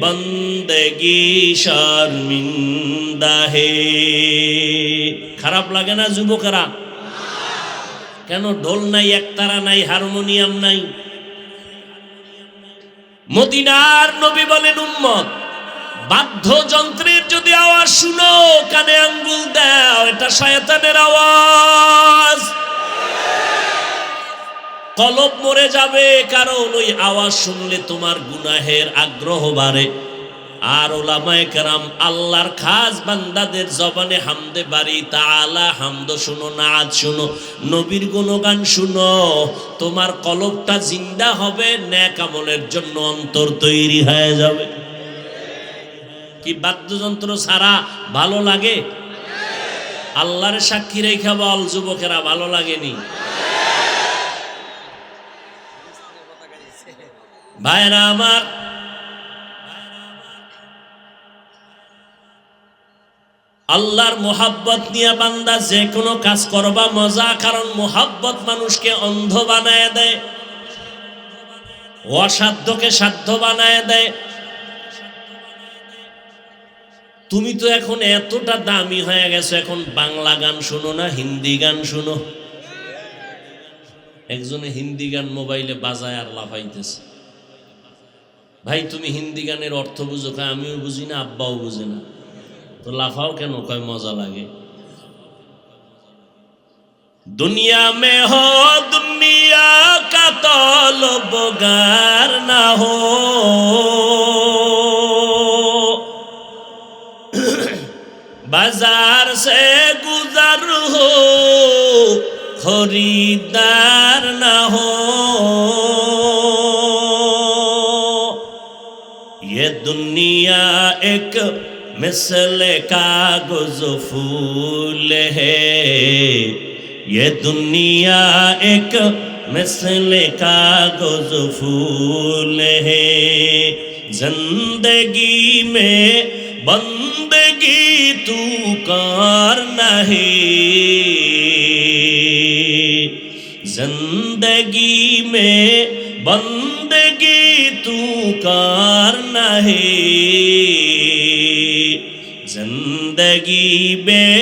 [SPEAKER 1] बंदगी शर्मिंदा है। খারাপ লাগে না যুবকেরা? কেন? ঢোল নাই, একতারা নাই, হারমোনিয়াম নাই। মদিনার নবী বলেন, উম্মত বাদ্যযন্ত্রের যদি আওয়াজ শুনো, কানে আঙ্গুল দাও, এটা শয়তানের আওয়াজ। কলব মরে যাবে, কারণ ওই আওয়াজ শুনলে তোমার গুনাহের আগ্রহ বাড়ে। আর ওলামায়ে কেরাম আল্লাহর খাস বান্দাদের জবানে হামদে বারি তাআলা হামদ শুনো, নাত শুনো, নবীর গুণগান শুনো, তোমার কলবটা জিন্দা হবে, নেক আমলের জন্য অন্তর তৈরি হয়ে যাবে। কি বাদ্যযন্ত্র ছাড়া ভালো লাগে? আল্লাহর সাক্ষী রেখে বল যুবকেরা, ভালো লাগেনি? ভাইরা আমার, আল্লাহর মোহাব্বত নিয়ে বান্দা যে কোনো কাজ করবা মজা, কারণ মোহাব্বত মানুষকে অন্ধ বানায় দেয়, অসাধ্যকে সাধ্য বানায় দেয়। তুমি তো এখন এতটা দামি হয়ে গেছো, এখন বাংলা গান শুনো না হিন্দি গান শুনো? একজনে হিন্দি গান মোবাইলে বাজায় আর লাফাইতেছে। ভাই তুমি হিন্দি গানের অর্থ বুঝো? কয় আমিও বুঝি না, আব্বাও বুঝে না। তো লাফাও কেন? কয় মজা লাগে। দুনিয়া মে হো দুনিয়া কা তলবগার না হো, बाजार से गुजर हो खरीदार न हो, ये दुनिया एक मिसल कागज फूल है, ये दुनिया एक मिसल कागज फूल है, जिंदगी में बंदगी तू कर नहीं, जिंदगी में बंदगी तू कर नहीं, जिंदगी में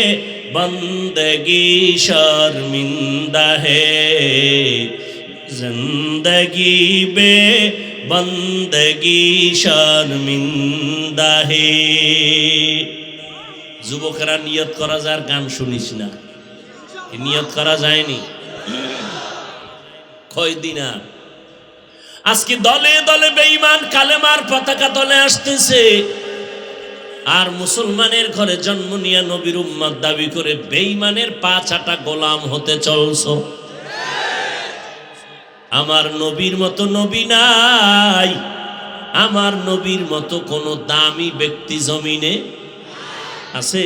[SPEAKER 1] बंदगी शर्मिंदा है, जिंदगी में बंदगी शर्मिंदा है। যুবকেরা নিয়ত করা যায়, গান শুনিস না, নিয়ত করা যায়নি কয়দিন। আজকে দলে দলে বেঈমান কালেমার পতাকা তলে আসতেছে, আর মুসলমানের ঘরে জন্ম নিয়ে নবীর উম্মত দাবি করে বেঈমানের পা চাটা গোলাম হতে চলছো। আমার নবীর মতো নবী নাই, আমার নবীর মতো কোন দামি ব্যক্তি জমিনে আছে?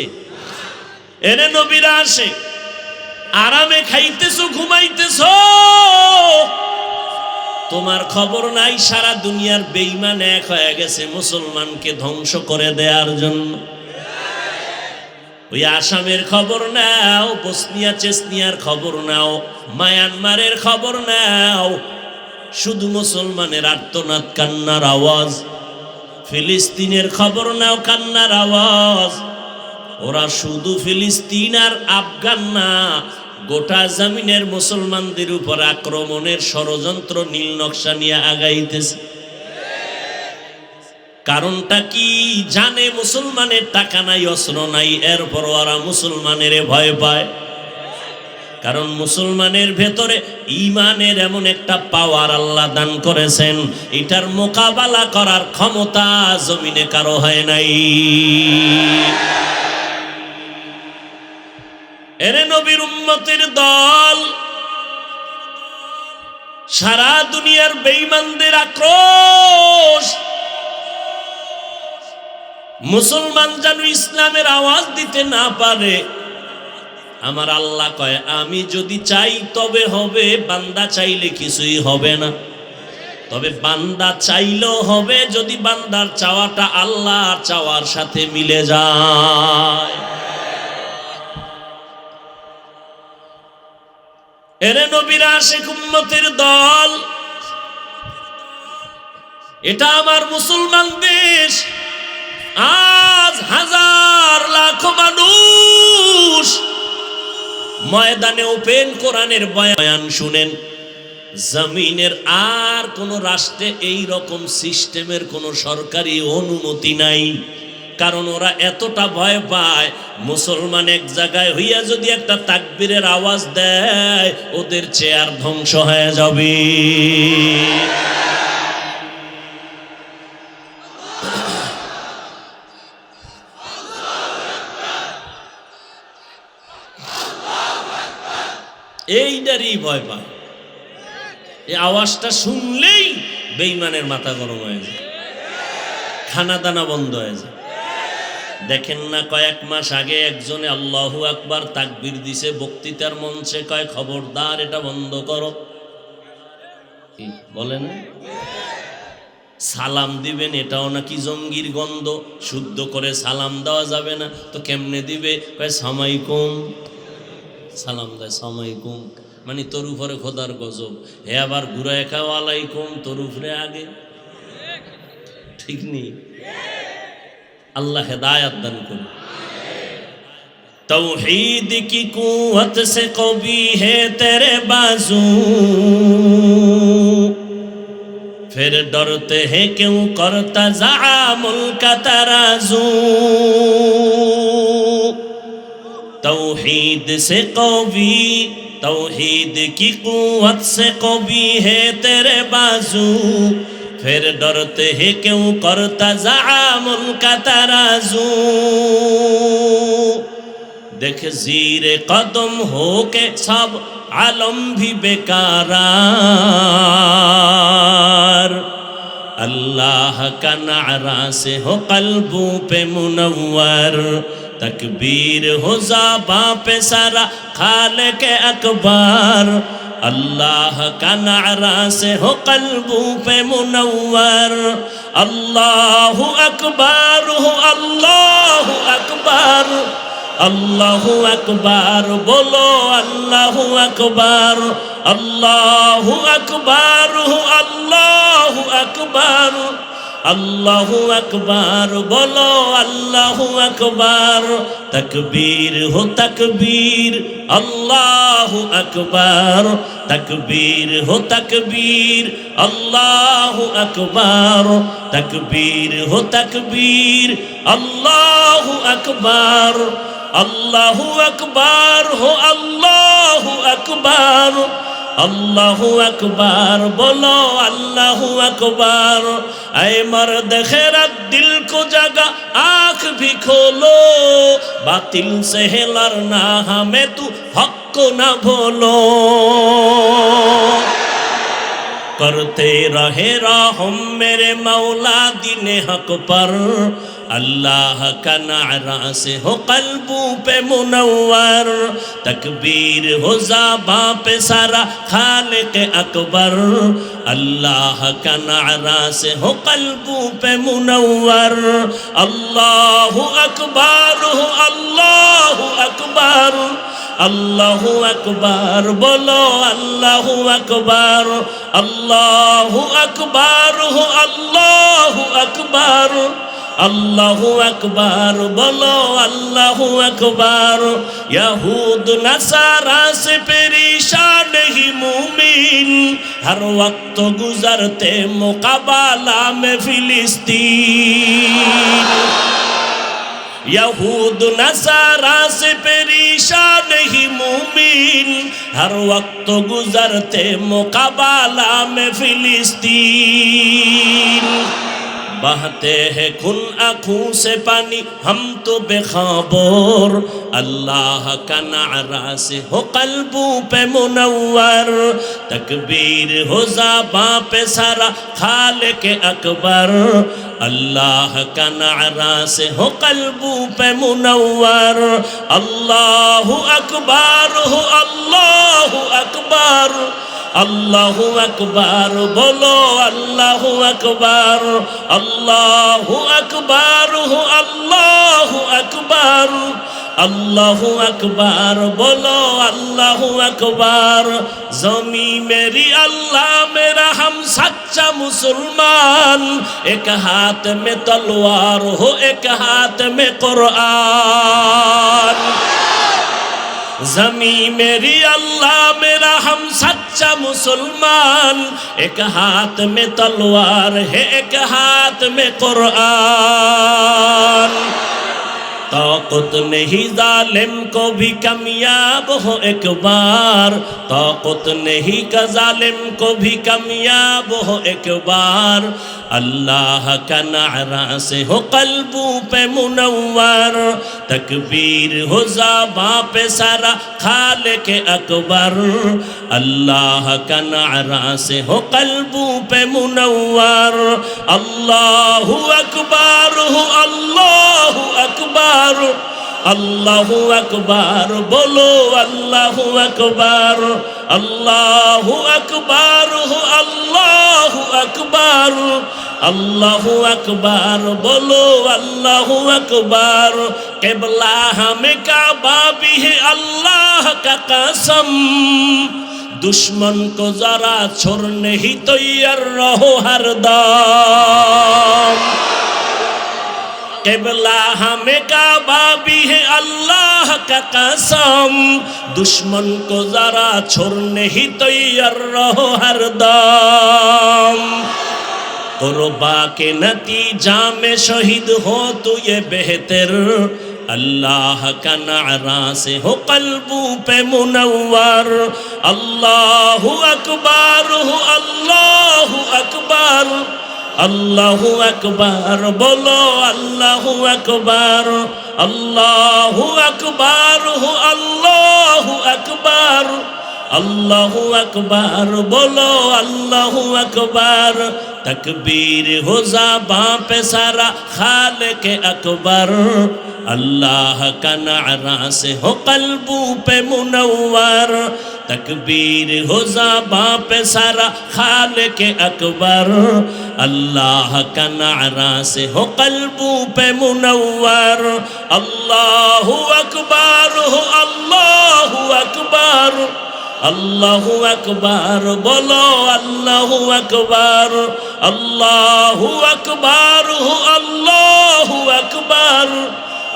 [SPEAKER 1] এরে নবীরা আসে, আরামে খাইতেছো ঘুমাইতেছো, তোমার খবর নাই সারা দুনিয়ার বেঈমান এক হয়ে গেছে মুসলমানকে ধ্বংস করে দেওয়ার জন্য। ওই আসামের খবর নাও, বসনিয়া চেচনিয়ার খবর নাও, মায়ানমারের খবর নাও, শুধু মুসলমানের আর্তনাদ কান্নার আওয়াজ। ফিলিস্তিনের খবর নাও, কান্নার আওয়াজ। ওরা শুধু ফিলিস্তিন আর আফগান না, গোটা জমিনের মুসলমানদের উপর আক্রমণের ষড়যন্ত্র নীল নকশা নিয়ে আগাইতেছে। কারণটা কি জানে? মুসলমানের টাকা নাই, অস্ত্র নাই, এরপর ওরা মুসলমানের ভয় পায়। কারণ মুসলমানের ভেতরে ঈমানের এমন একটা পাওয়ার আল্লাহ দান করেছেন, এটার মোকাবেলা করার ক্ষমতা জমিনে কারো হয় নাই। এরে নবীর উম্মতের দল, সারা দুনিয়ার বেঈমানদের আক্রোশ, মুসলমান যেন ইসলামের আওয়াজ দিতে না পারে। আমার আল্লাহ কয় আমি যদি চাই তবে হবে, বান্দা চাইলে কিছুই হবে না। তবে বান্দা চাইলেও হবে যদি বান্দার চাওয়াটা আল্লাহর চাওয়ার সাথে মিলে যায়। এরে নবীর আশিক উম্মতের দল, এটা আমার মুসলমান দেশ। আজ হাজার লাখ মানুষ ময়দানে ওপেন কোরআনের বয়ান শুনেন। জমিনের আর কোন রাষ্ট্রে এই রকম সিস্টেমের কোন সরকারি অনুমতি নাই। কারণ ওরা এতটা ভয় পায়, মুসলমান এক জায়গায় হইয়া যদি একটা তাকবীরের আওয়াজ দেয়, ওদের চেয়ার ধ্বংস হয়ে যাবে। দেখলেই ভয় পায়, এই আওয়াজটা শুনলেই বেঈমানের মাথা গরম হয়ে যায়, খানা দানা বন্ধ হয়ে যায়। দেখেন না, কয়েক মাস আগে একজনে আল্লাহু আকবার তাকবীর দিছে বক্তৃতার মঞ্চে, কয় খবরদার এটা বন্ধ করো। কি বলে না? সালাম দিবেন এটাও নাকি জঙ্গির গন্ধ, শুদ্ধ করে সালাম দেওয়া যাবে না। তো কেমনে দিবে? কয় সামাইকুম, সালাম দেয় সামাইকুম, মানে তোর উপরে খোদার গজব। হে আবার ঘুরায় খাও আলাইকুম, তোর উপরে আগে। ঠিক নেই? अल्लाह हिदायत दान करे। तौहीद की कुव्वत से कवी है तेरे बाजू, फिर डरते हैं क्यों करता ज़आमुल का तराजू। तौहीद से कवी, तौहीद की कुव्वत से कवी है तेरे बाजू, फिर डरते हैं क्यों करता ज़आमुल का तराजू। देख ज़ीरे कदम हो के सब आलम भी बेकारार, अल्लाह का नारा से हो कल्बों पे मुनव्वर, तकबीर हो ज़बां पे सारा खालिक अकबर, अल्लाह का नारा से हो कल्बों पे मुनव्वर। अल्लाहु अकबर हो, अल्लाहु अकबर, अल्लाहु अकबर बोलो, अल्लाहु अकबर, अल्लाहु अकबर हो, अल्लाहु अकबर, अल्लाहु अकबर बोलो, अल्लाहु अकबर। तकबीर हो तकबीर, अल्लाहु अकबर, तकबीर हो तकबीर, अल्लाहु अकबर, तकबीर हो तकबीर, अल्लाहु अकबर, अल्लाहु अकबर हो, अल्लाहु अकबर, अल्लाहु अकबर बोलो, अल्लाहु अकबर। ऐ मर्द खैरत दिल को जगा आँख भी खोलो, बातिल से है लड़ना हमें तू हक को ना भूलो। करते रहे रहम मेरे मौला दीने हक पर, अल्लाह का नारा से हो कल्बों पे मुनव्वर, तकबीर हो ज़बां पे सारा खालिक अकबर, अल्लाह का नारा से हो कल्बों पे मुनव्वर। अल्लाहु अकबर हो, अल्लाहु अकबर, अल्लाहु अकबर बोलो, अल्लाहु अकबर, अल्लाहु अकबर हो, अल्लाहु अकबर, अल्लाहु अकबर बोलो, अल्लाहु अकबर। यहूद नसारा से परेशान ही मुमिन, हर वक्त गुजरते मुकाबला में फिलिस्तीन। यहूद नसारा से परेशान ही मुमिन, हर वक्त गुजरते मुकाबला में फिलिस्तीन। बहते हैं खून आँखों से पानी हम तो बेखबर, अल्लाह का नारा से हो कल्बों पे मुनव्वर, तकबीर हो ज़बां पे सारा खालिक अकबर, अल्लाह का नारा से हो कल्बों पे मुनव्वर। अल्लाहु अकबर हो, अल्लाहु अकबर, अल्लाहु अकबर बोलो, अल्लाहु अकबर, अल्लाहु अकबर हो, अल्लाहु अकबर, अल्लाहु अकबर बोलो, अल्लाहु अकबर। ज़मी मेरी अल्लाह मेरा हम सच्चा मुसलमान, एक हाथ में तलवार हो, एक हाथ में कुरान। ज़मी मेरी अल्लाह मेरा हम सच्चा मुसलमान, एक हाथ में तलवार है, एक हाथ में कुरान। ताकत नहीं जालिम को भी कामयाब हो एक बार, ताकत नहीं का जालिम को भी कामयाब हो एक बार, अल्लाह का नारा से हो कल्बू पे मुनव्वर, तकबीर हो ज़बां पे सारा खालिक अकबर। अल्लाह का नारा से हो कल्बू पे मुनव्वर, अल्लाहु अकबर हो अल्लाहु अकबर, अल्लाहु अकबर बोलो अल्लाहु अकबर, अल्लाहु अकबर हो अल्लाहु अकबर, अल्लाहु अकबर बोलो अल्लाहु अकबर। क़िबला हमें काबा भी है अल्लाह का कसम, दुश्मन को जरा छोड़ने ही तैयार रहो हरदम। क़िबला हमें काबा भी है अल्लाह का कसम, दुश्मन को जरा छोड़ने ही तैयार रहो हरदम। क़ुरबा के नतीजा में शहीद हो तो ये बेहतर, अल्लाह का नारा से हो कल्बू पे मुनव्वर, अल्लाहु अकबर हो अल्लाहु अकबर, अल्लाहु अकबर बोलो अल्लाहु अकबर, अल्लाहु अकबर हो अल्लाहु अकबर, अल्लाहु अकबर बोलो अल्लाहु अकबर। तकबीर हो ज़बां पे सारा खालिक अकबर, अल्लाह का नारा से हो कल्बू पे मुनव्वर, तकबीर हो ज़बां पे सारा खालिक अकबर, अल्लाह का नारा से हो कल्बू पे मुनव्वर, अल्लाहु अकबर हो अल्लाहु अकबर, अल्लाहु अकबर बोलो अल्लाहु अकबर, अल्लाहु अकबर हो अल्लाहु अकबर,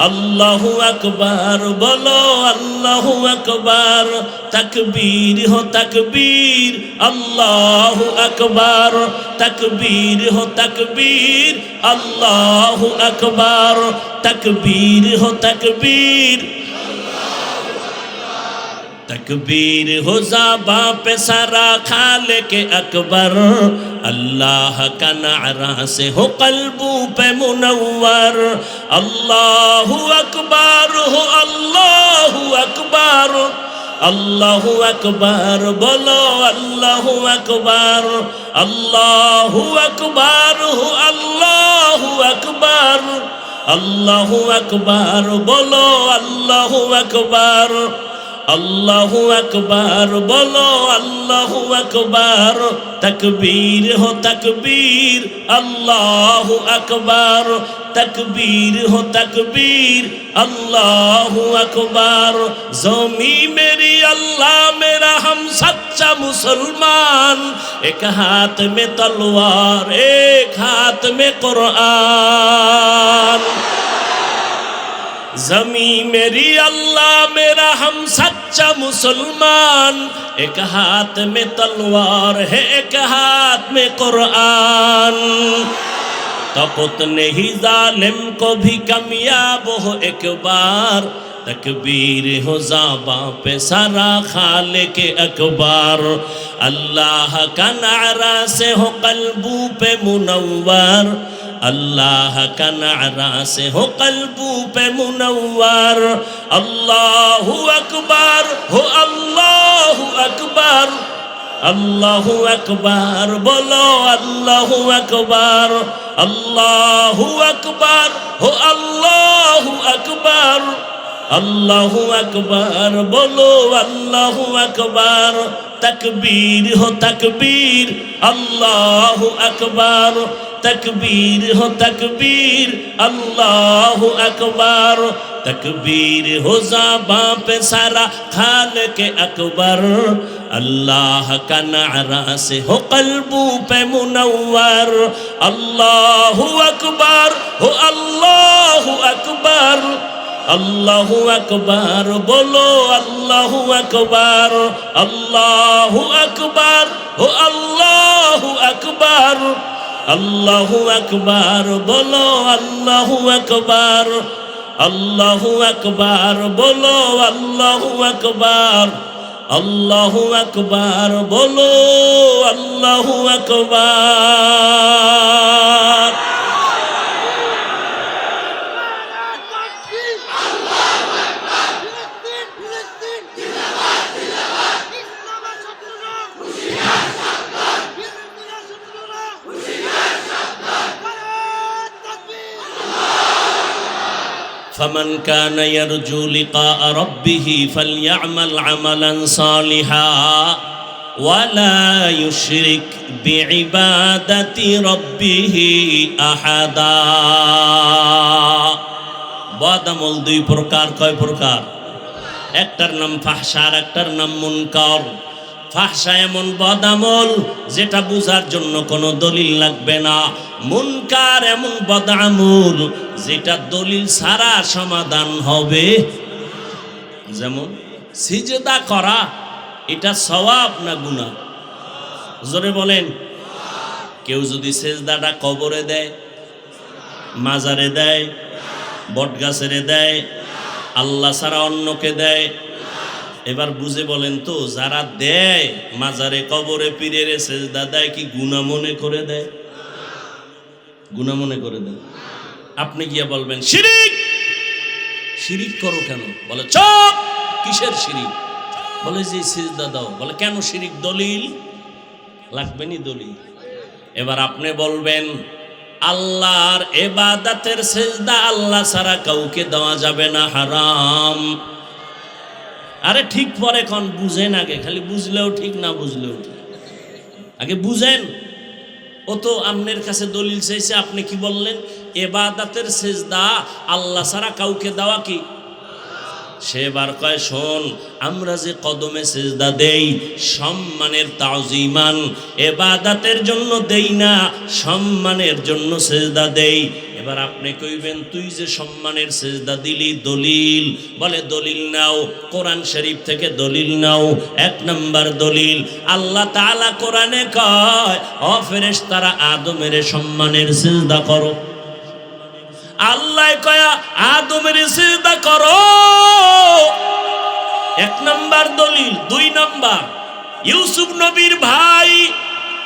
[SPEAKER 1] अल्लाहु अकबर बोलो अल्लाहु अकबर। तकबीर हो तकबीर अल्लाहु अकबर, तकबीर हो तकबीर अल्लाहु अकबर, तकबीर हो तकबीर, तकबीर हो ज़बां पे सारा खालिक अकबर, अल्लाह का नारा से हो कल्बू पे मुनव्वर, अल्लाहु अकबर हो अल्लाहु अकबर, अल्लाहु अकबर बोलो अल्लाहु अकबर, अल्लाहु अकबर हो अल्लाहु अकबर, अल्लाहु अकबर बोलो अल्लाहु अकबर, अल्लाहु अकबर बोलो अल्लाहु अकबर। तकबीर हो तकबीर अल्लाहु अकबर, तकबीर हो तकबीर अल्लाहु अकबर। ज़मी मेरी अल्लाह मेरा हम सच्चा मुसलमान, एक हाथ में तलवार एक हाथ में कुरान। ज़मी मेरी अल्लाह मेरा हम सच्चा मुसलमान, एक हाथ में तलवार है एक हाथ में कुरान। तक़ुत नहीं जालिम को भी कामयाब हो एक बार, तकबीर हो ज़बां पे सारा खालिक अकबर, अल्लाह का नारा से हो कल्बू पे मुनव्वर, अल्लाह का नारा से हो कल्बू पे मुनव्वर, अल्लाहु अकबर हो अल्लाहु अकबर, अल्लाहु अकबर बोलो अल्लाहु अकबर, अल्लाहु अकबर हो अल्लाहु अकबर, अल्लाहु अकबर बोलो अल्लाहु अकबर। तकबीर हो तकबीर अल्लाहु अकबर, तकबीर हो तकबीर अल्लाहु अकबर, तकबीर हो ज़बां पे सारा खालिक अकबर, अल्लाह का नारा से हो कल्बू पे मुनव्वर, अल्लाहु अकबर हो अल्लाहु अकबर, अल्लाहु अकबर बोलो अल्लाहु अकबर, अल्लाहु अकबर हो अल्लाहु अकबर, अल्लाहु अकबर बोलो अल्लाहु अकबर, अल्लाहु अकबर बोलो अल्लाहु अकबर, अल्लाहु अकबर बोलो अल्लाहु अकबर। ফামান কানা ইয়ারজু লিকা রাব্বিহি ফালইআমাল আমালান সালিহা ওয়ালা ইউশরিক বিইবাদাতি রাব্বিহি আহাদা। বদামল দুই প্রকার। কয় প্রকার? একটার নাম ফাহশা আর একটার নাম মুনকার। ফাহশা এমন বদামল যেটা বুঝার জন্য কোনো দলিল লাগবে না। মুনকার এমন বদামল যেটা দলিল ছাড়া সমাধান হবে। যেমন সিজদা করা, এটা সওয়াব না গুনাহ? জোরে বলেন। কেউ যদি সিজদাটা কবরে দেয়, মাজারে দেয়, বটগাছেরে দেয়, আল্লাহ ছাড়া অন্যকে দেয়, এবার বুঝে বলেন তো, যারা দেয় মাজারে কবরে পীরের সিজদা দেয়, কি গুনাহ মনে করে দেয়? গুনাহ মনে করে দেয়? আপনি গিয়া বলবেন শিরিক। শিরিক করো কেন? বলে চুপ। কিসের শিরিক? বলে যে সিজদা দাও। বলে কেন শিরিক? দলিল লাগবে নি? দলিল। এবার আপনি বলবেন আল্লাহর ইবাদতের সিজদা আল্লাহ ছাড়া কাউকে দেওয়া যাবে না, হারাম। আরে ঠিক পরে কোন বুঝেন আগে, খালি বুঝলেও ঠিক না বুঝলেও ঠিক। আগে বুঝেন। ও তো আপনার কাছে দলিল চাইছে, আপনি কি বললেন? ইবাদতের সিজদা আল্লাহ ছাড়া কাউকে দেওয়া কি? সে এবার কয় শোন, আমরা যে কদমে সিজদা দেই সম্মানের তাওজিমান, ইবাদতের জন্য দেই না, সম্মানের জন্য সিজদা দেই। এবার আপনি কইবেন তুই যে সম্মানের সিজদা দিলি, দলিল? বলে দলিল নাও, কোরআন শরীফ থেকে দলিল নাও। এক নাম্বার দলিল, আল্লাহ তাআলা কোরআনে কয় ও ফেরেশতারা আদমের সম্মানের সিজদা করো। আল্লাহ কয়া আদমের সিজদা করো, এক নাম্বার দলিল। দুই নাম্বার, ইউসুফ নবীর ভাই,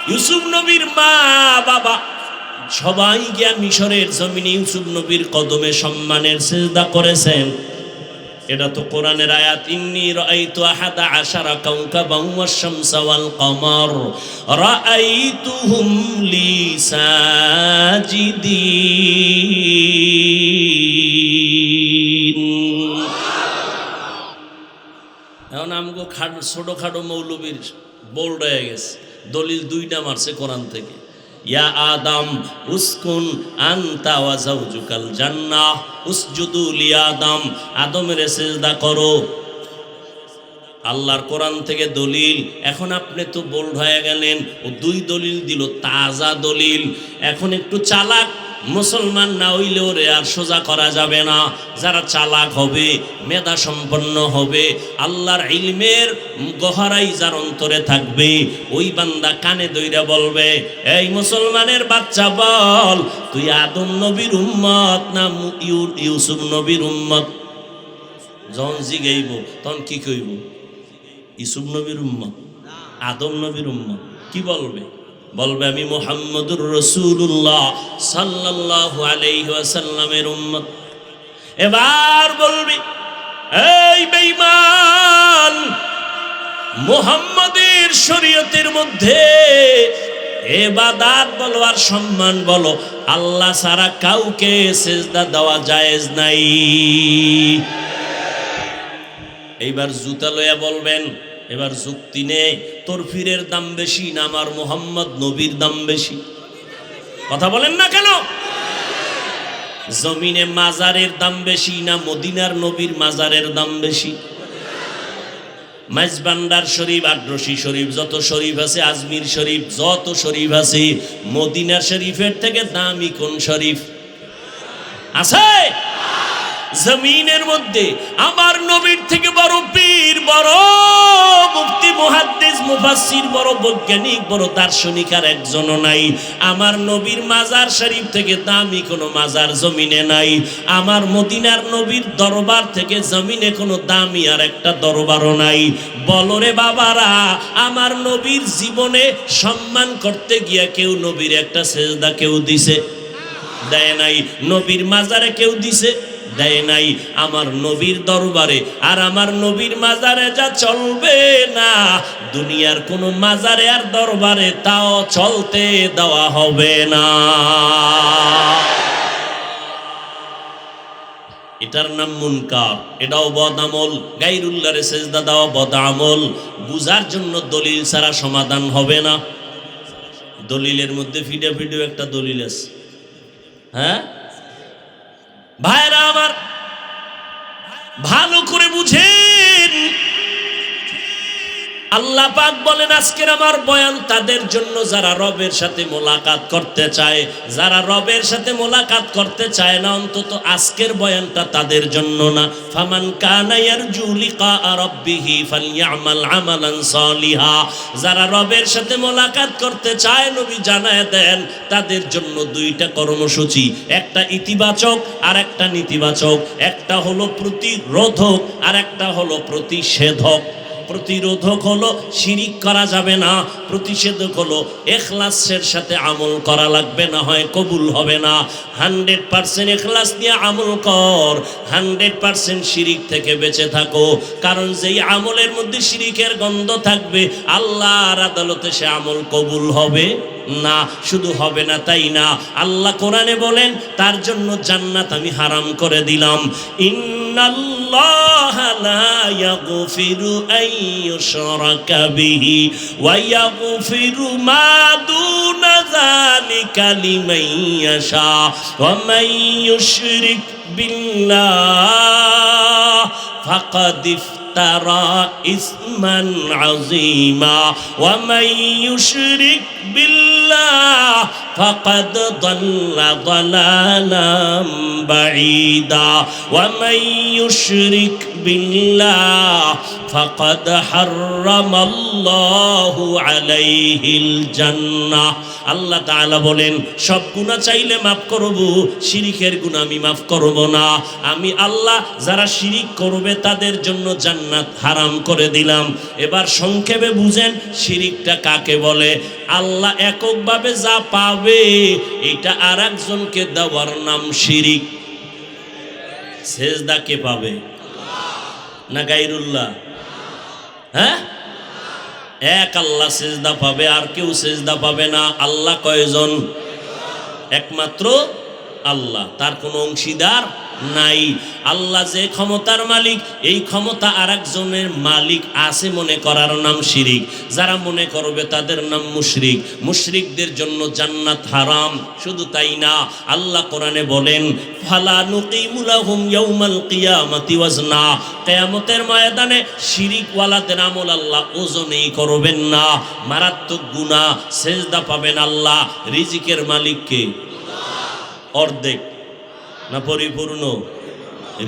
[SPEAKER 1] ইউসুফ নবীর মা বাবা সবাই গিয়া মিশরের জমিনে ইউসুফ নবীর কদমে সম্মানের সিজদা করেছেন। এটা তো কোরআনের আয়াত। ইন্নী রাআইতু আহাদা আশারা কাওকাবান ওয়াশ-শামসা ওয়াল কমার রাআইতুহুম লি সাজিদিন। এখন আমগো ছোটখাটো মৌলবীর বোল্ড হয়ে গেছে, দলিল দুইটা মারছে কোরআন থেকে। ইয়া আদম উসকুন আনতা ওয়া যাওজুকাল জান্নাহ উসজুদু লি আদম, আদমের সিজদা করো। আল্লাহর কোরআন থেকে দলিল। এখন আপনি তো বোল্ড হয়ে গেলেন, ও দুই দলিল দিল, তাজা দলিল। এখন একটু চালাক মুসলমান না হইলে ওরে আর সোজা করা যাবে না। যারা চালাক হবে, মেধা সম্পন্ন হবে, আল্লাহর ইলমের গহরাই যার অন্তরে থাকবে, ওই বান্দা কানে দইরা বলবে এই মুসলমানের বাচ্চা বল তুই আদম নবীর উম্মত না ইউসুফ নবীর উম্মত? যখন জিগাইব তখন কি কইব? ইউসুফ নবীর উম্মত, আদম নবীর উম্মত। কি বলবে? বলবে আমি মুহাম্মদুর রাসূলুল্লাহ সাল্লাল্লাহু আলাইহি ওয়াসাল্লামের উম্মত। এবার বলবি এই বেঈমান, মুহাম্মদের শরীয়তের মধ্যে ইবাদত বলো আর সম্মান বলো, আল্লাহ ছাড়া কাউকে সিজদা দেওয়া জায়েজ নাই। এইবার জুতা লইয়া বলবেন, এবার যুক্তি নেই, তোর পীরের দাম বেশি না আমার মুহাম্মদ নবীর দাম বেশি? কথা বলেন না কেন? জমিনে মাজারের দাম বেশি না মদিনার নবীর মাজারের দাম বেশি? মাইজবান্ডার শরীফ, আদ্রসি শরীফ, যত শরীফ আছে, আজমির শরীফ, যত শরীফ আছে, মদিনা শরীফের থেকে দামি কোন শরীফ আছে? জমিনের মধ্যে আমার নবীর থেকে বড় পীর, বড় মুফতি, মুহাদ্দিস, মুফাসসির, বড় বৈজ্ঞানিক, বড় দার্শনিক আর একজনও নাই। আমার নবীর মাজার শরীফ থেকে দামি কোনো মাজার জমিনে নাই। আমার মদিনার নবীর দরবার থেকে জমিনে কোনো দামি আর একটা দরবারও নাই। বলরে বাবারা, আমার নবীর জীবনে সম্মান করতে গিয়া কেউ নবীর একটা সেজদা কেউ দিছে? দেয় নাই। নবীর মাজারে কেউ দিছে? দেয় নাই। আমার নবীর দরবারে আর আমার নবীর মাজারে যা চলবে না, দুনিয়ার কোনো মাজারে আর দরবারে তাও চলতে দেওয়া হবে না। এটার নাম মুনকার, এটাও বদ আমল। গায়রুল্লাহরে সেজদা দেওয়া বদ আমল। বুঝার জন্য দলিল ছাড়া সমাধান হবে না। দলিলের মধ্যে ফিডে একটা দলিল আছে। হ্যাঁ ভাইরা আমার, ভালো করে বুঝেন। আল্লাহ পাক বলেন আজকের আমার বয়ান তাদের জন্য যারা রবের সাথে মোলাকাত করতে চায়। যারা রবের সাথে মোলাকাত করতে চায় না, অন্তত আজকের বয়ানটা তাদের জন্য না। ফামান কানা ইয়ারজু লিকা রাব্বিহি ফালইআমাল আমালান সালিহা। যারা রবের সাথে মোলাকাত করতে চায়, নবী জানায় দেন তাদের জন্য দুইটা কর্মসূচি, একটা ইতিবাচক আর একটা নেতিবাচক। একটা হলো প্রতিরোধক আর একটা হলো প্রতিষেধক। প্রতিরোধক হলো শিরিক করা যাবে না, প্রতিষেধক হলো ইখলাসের সাথে আমল করা লাগবে, না হয় কবুল হবে না। 100% ইখলাস দিয়ে আমল কর, 100% শিরিক থেকে বেঁচে থাকো। কারণ যেই আমলের মধ্যে শিরিকের গন্ধ থাকবে, আল্লাহর আদালতে সে আমল কবুল হবে না। শুধু হবে না তাই না, আল্লাহ কোরআনে বলেন তার জন্য জান্নাত আমি হারাম করে দিলাম। ইন্নাল্লাহা লা ইয়াগফিরু আন ইউশরাকা বিহি ওয়া ইয়াগফিরু মা দুনা যালিকা লিমান ইয়াশা ওয়া মান ইউশরিক বিল্লাহ ফাকাদ ইফতারা ইসমান আযীমা ওয়া মান ইউশরিক বিল্লাহ ফাকাদ দাল্লা দালালাম বাঈদা ওয়া মান ইউশরিক বিল্লাহ ফাকাদ হারামাল্লাহু আলাইহিল জান্নাহ। আল্লাহ তাআলা বলেন সব গুনাহ চাইলে মাফ করব, শিরিকের গুনাহ আমি মাফ করব না। আমি আল্লাহ যারা শিরিক করবে তাদের জন্য জান্নাত হারাম করে দিলাম। এবার সংক্ষেপে বুঝেন শিরিকটা কাকে বলে। আল্লাহ এককভাবে যা পাবে এটা আর একজনকে দেওয়ার নাম শিরিক। সেজদা কে পাবে? না গায়রুল্লাহ? হ্যাঁ, এক আল্লাহ সেজদা পাবে, আর কেউ সেজদা পাবে না। আল্লাহ কয়জন? একমাত্র আল্লাহ, তার কোনো অংশীদার নাই। আল্লাহ যে ক্ষমতার মালিক, এই ক্ষমতা আর একজনের মালিক আছে মনে করার নাম শিরিক। যারা মনে করবে তাদের নাম মুশরিক। মুশরিকদের জন্য জান্নাত হারাম। শুধু তাই না, আল্লাহ কোরআনে বলেন ফালা নুকিমু লাহুম ইয়াউমাল কিয়ামাতি ওয়াজনা। কিয়ামতের ময়দানে শিরিকওয়ালাদের আমল আল্লাহ ওজনই করবেন না। মারাত্মক গুনাহ। সেজদা পাবেন আল্লাহ। রিজিকের মালিক কে? অর্ধেক না পরিপূর্ণ?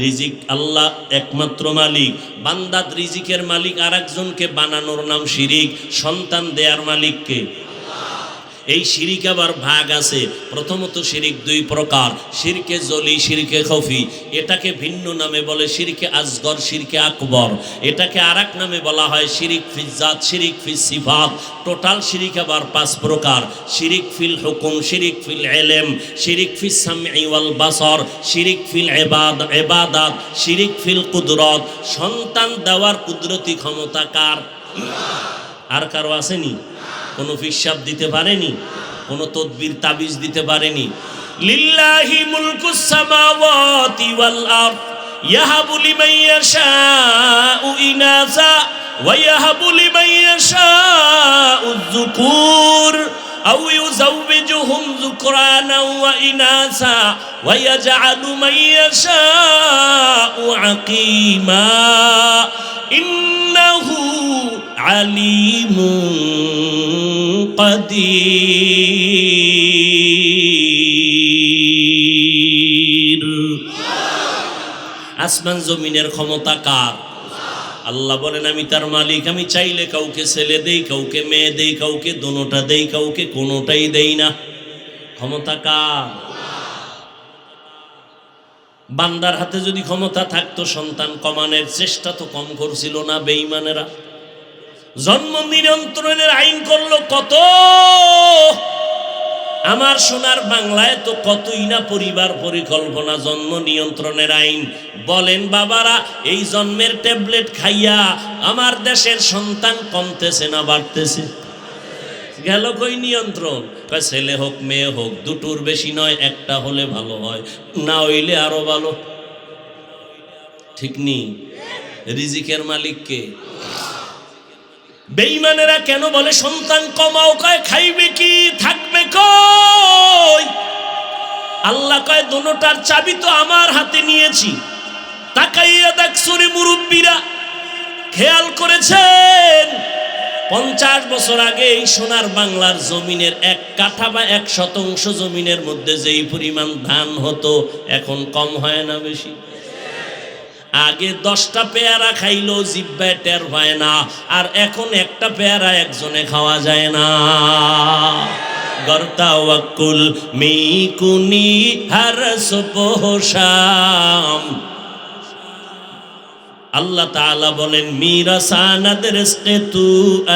[SPEAKER 1] রিজিক আল্লাহ একমাত্র মালিক। বান্দাত রিজিকের মালিক আর একজনকে বানানোর নাম শিরিক। সন্তান দেয়ার মালিক কে? এই শিরিক আবার ভাগ আছে। প্রথমত শিরিক দুই প্রকার, শিরকে জলি, শিরকে খফি। এটাকে ভিন্ন নামে বলে শিরকে আসগর, শিরকে আকবর। এটাকে আর এক নামে বলা হয় শিরিক ফিল জাত, শিরিক ফিল সিফাত। টোটাল শিরিক আবার পাঁচ প্রকার। শিরিক ফিল হুকুম, শিরিক ফিল ইলম, শিরিক ফিল সামঈ ওয়াল বাসর, শিরিক ফিল ইবাদাত, শিরিক ফিল কুদরত। সন্তান দেওয়ার কুদরতি ক্ষমতা কার? আর কারো আসেনি? কোনো ফিসাব দিতে পারেনি, কোনো তদবির তাবিজ দিতে পারেনি। লিল্লাহি মুলকুস সামাওয়াতি ওয়াল আরদ ইয়াহাবু লিমান ইয়াশাউ ইনাসা ওয়া ইয়াহাবু লিমান ইয়াশাউ যুকুর আও ইউযাওবিজুহুম যুকরানা ওয়া ইনাসা ওয়া ইয়াজআলু মান ইয়াশাউ আকীমা ইন্নাহু আলিমুন কাদির। আসমান জমিনের ক্ষমতা কার? আল্লাহ বলেন আমি তার মালিক। আমি চাইলে কাউকে ছেলে দেই, কাউকে মেয়ে দেই, কাউকে দোনোটা দেই, কাউকে কোনোটাই দেই না। ক্ষমতা কার? বান্দার হাতে যদি ক্ষমতা থাকতো সন্তান কমানোর চেষ্টা তো কম করছিল না বেঈমানেরা। জন্ম নিয়ন্ত্রণের আইন করলো কত। আমার সোনার বাংলায় তো কতই না পরিবার পরিকল্পনা, জন্ম নিয়ন্ত্রণের আইন। বলেন বাবারা, এই জন্মের ট্যাবলেট খাইয়া আমার দেশের সন্তান কমতেছে না বাড়তেছে? গেল কই নিয়ন্ত্রণ? ছেলে হোক মেয়ে হোক, দুটোর বেশি নয়, একটা হলে ভালো হয়, না হইলে আরো ভালো। ঠিক নেই? রিজিকের মালিক কে? বেঈমানেরা কেন বলে সন্তান কমাও, কয় খাইবে কি, থাকবে কই? আল্লাহ কয় দোনোটার চাবি তো আমার হাতে নিয়েছি। তাকাইয়া দেখছরে মুরব্বীরা, খেয়াল করেছেন 50 বছর আগে এই সোনার বাংলার জমিনের 1 কাঠা বা 1 শতাংশ জমিনের মধ্যে যেই পরিমাণ ধান হতো, এখন কম হয় না বেশি? আগে 10টা পেয়ারা খাইলো জিব্বায় টের পায় না, আর এখন একটা পেয়ারা একজনে খাওয়া যায় না। গরতাওয়াক্কুল মিকুনি হর সুবহশাম। আল্লাহ তাআলা বলেন মিরাসানাদ রিজকে তু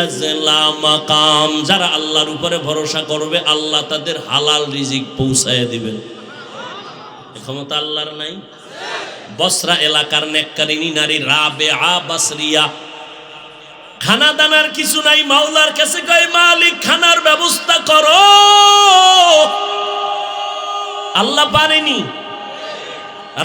[SPEAKER 1] আজলা মাকাম, যারা আল্লাহর উপরে ভরসা করবে আল্লাহ তাদের হালাল রিজিক পৌঁছায় দিবেন। ক্ষমতা আল্লাহর নাই? বসরা এলাকার নেককারিনী নারী রাবেয়া বসরিয়া, খানা দানার কিছু নাই, মাওলার কাছে কয় মালিক খানার ব্যবস্থা করো। আল্লাহ পারেনি।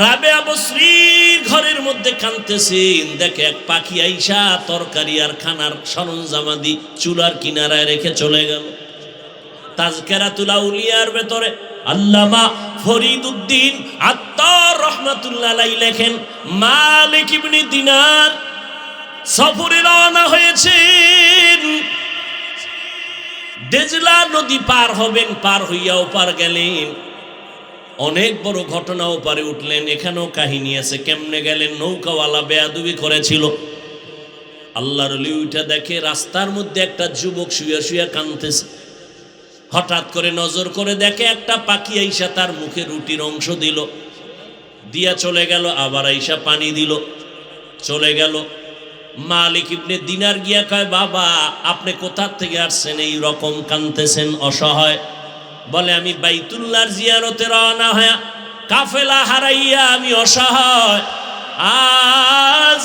[SPEAKER 1] রাবেয়া বসরির ঘরের মধ্যে কাঁদতেছেন, দেখে এক পাখি আইসা তরকারি আর খানার সরঞ্জামাদি চুলার কিনারায় রেখে চলে গেল। তাজকিরাতুল আউলিয়ার ভেতরে আল্লামা ফরিদ উদ্দিন আত্তার রহমাতুল্লাহ আলাইহি লেখেন, মালিক ইবনে দিনার সফরে রওনা হয়েছেন, দেজলা নদী পার হবেন, পার হইয়া ওপার গেলেন। অনেক বড় ঘটনা, ওপারে উঠলেন। এখানেও কাহিনী আছে, কেমনে গেলেন? নৌকাওয়ালা বেয়াদবি করেছিল। আল্লাহর ওলি উঠে দেখে রাস্তার মধ্যে একটা যুবক শুয়ে শুয়ে কাঁদতেছে। হঠাৎ করে নজর করে দেখে একটা পাখি আইসা তার মুখে রুটির অংশ দিল, দিয়া চলে গেল। আবার আইসা পানি দিল, চলে গেল। মালিক ইবনে দিনার গিয়া কয়, বাবা আপনি কোথা থেকে আসছেন, এই রকম কাঁদতেছেন অসহায়? বলে আমি বাইতুল্লাহর জিয়ারতে রওনা হয়া কাফেলা হারাইয়া আমি অসহায়। আজ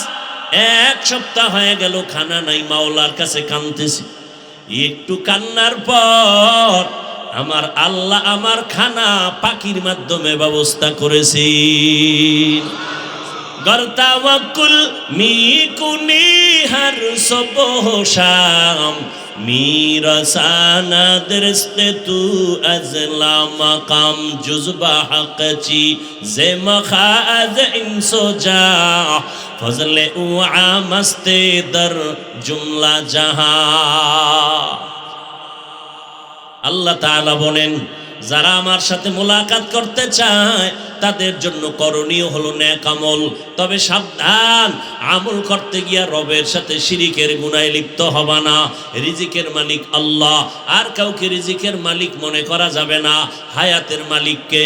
[SPEAKER 1] 1 সপ্তাহ হয়ে গেল, খানা নাই, মাওলার কাছে কাঁদতেছি। একটু কান্নার পর আমার আল্লাহ আমার খানা পাখির মাধ্যমে ব্যবস্থা করেছি। গরতাওয়াক্কুল মিকুনি হর সুবহশাম, মিরাসানাদ রিজকে তু আজলা মাকাম, জুজবা হকচি জে মখাজ ইনসোজা, ফজলে উ আমস্তে দর জুমলা জাহা। আল্লাহ তাআলা বলেন, যারা আমার সাথে মোলাকাত করতে চায় তাদের জন্য করণীয় হলো নেক আমল। তবে সাবধান, আমল করতে গিয়া রবের সাথে শিরিকের গুনাহে লিপ্ত হবা না। রিজিকের মালিক আল্লাহ, আর কাউকে রিজিকের মালিক মনে করা যাবে না। হায়াতের মালিককে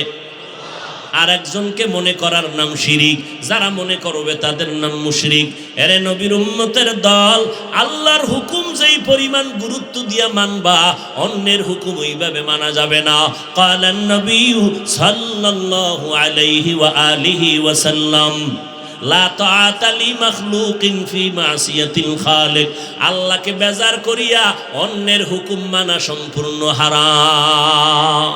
[SPEAKER 1] আর একজনকে মনে করার নাম শিরিক। যারা মনে করবে তাদের নাম মুশরিক। এরে নবীর উম্মতের দল, আল্লাহর হুকুম যেই পরিমাণ গুরুত্ব দিয়া মানবা, অন্যের হুকুম ওইভাবে মানা যাবে না। ক্বালান নবী সাল্লাল্লাহু আলাইহি ওয়া আলিহি ওয়া সাল্লাম, লা তাআতা লি মাখলুকিন ফি মাসিয়াতিল খালিক। আল্লাহকে বেজার করিয়া অন্যের হুকুম মানা সম্পূর্ণ হারাম।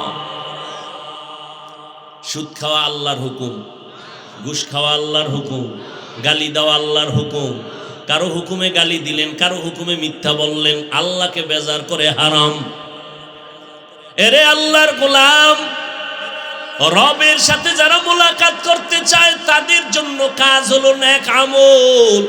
[SPEAKER 1] সুদ খাওয়া আল্লাহর হুকুম, ঘুষ খাওয়া আল্লাহর হুকুম, গালি দেওয়া আল্লাহর হুকুম। কারো হুকুমে গালি দিলেন, কারো হুকুমে মিথ্যা বললেন, আল্লাহকে বেজার করে হারাম। এরে আল্লাহর গোলাম, রবের সাথে যারা মোলাকাত করতে চায় তাদের জন্য কাজ হলো নেক আমল।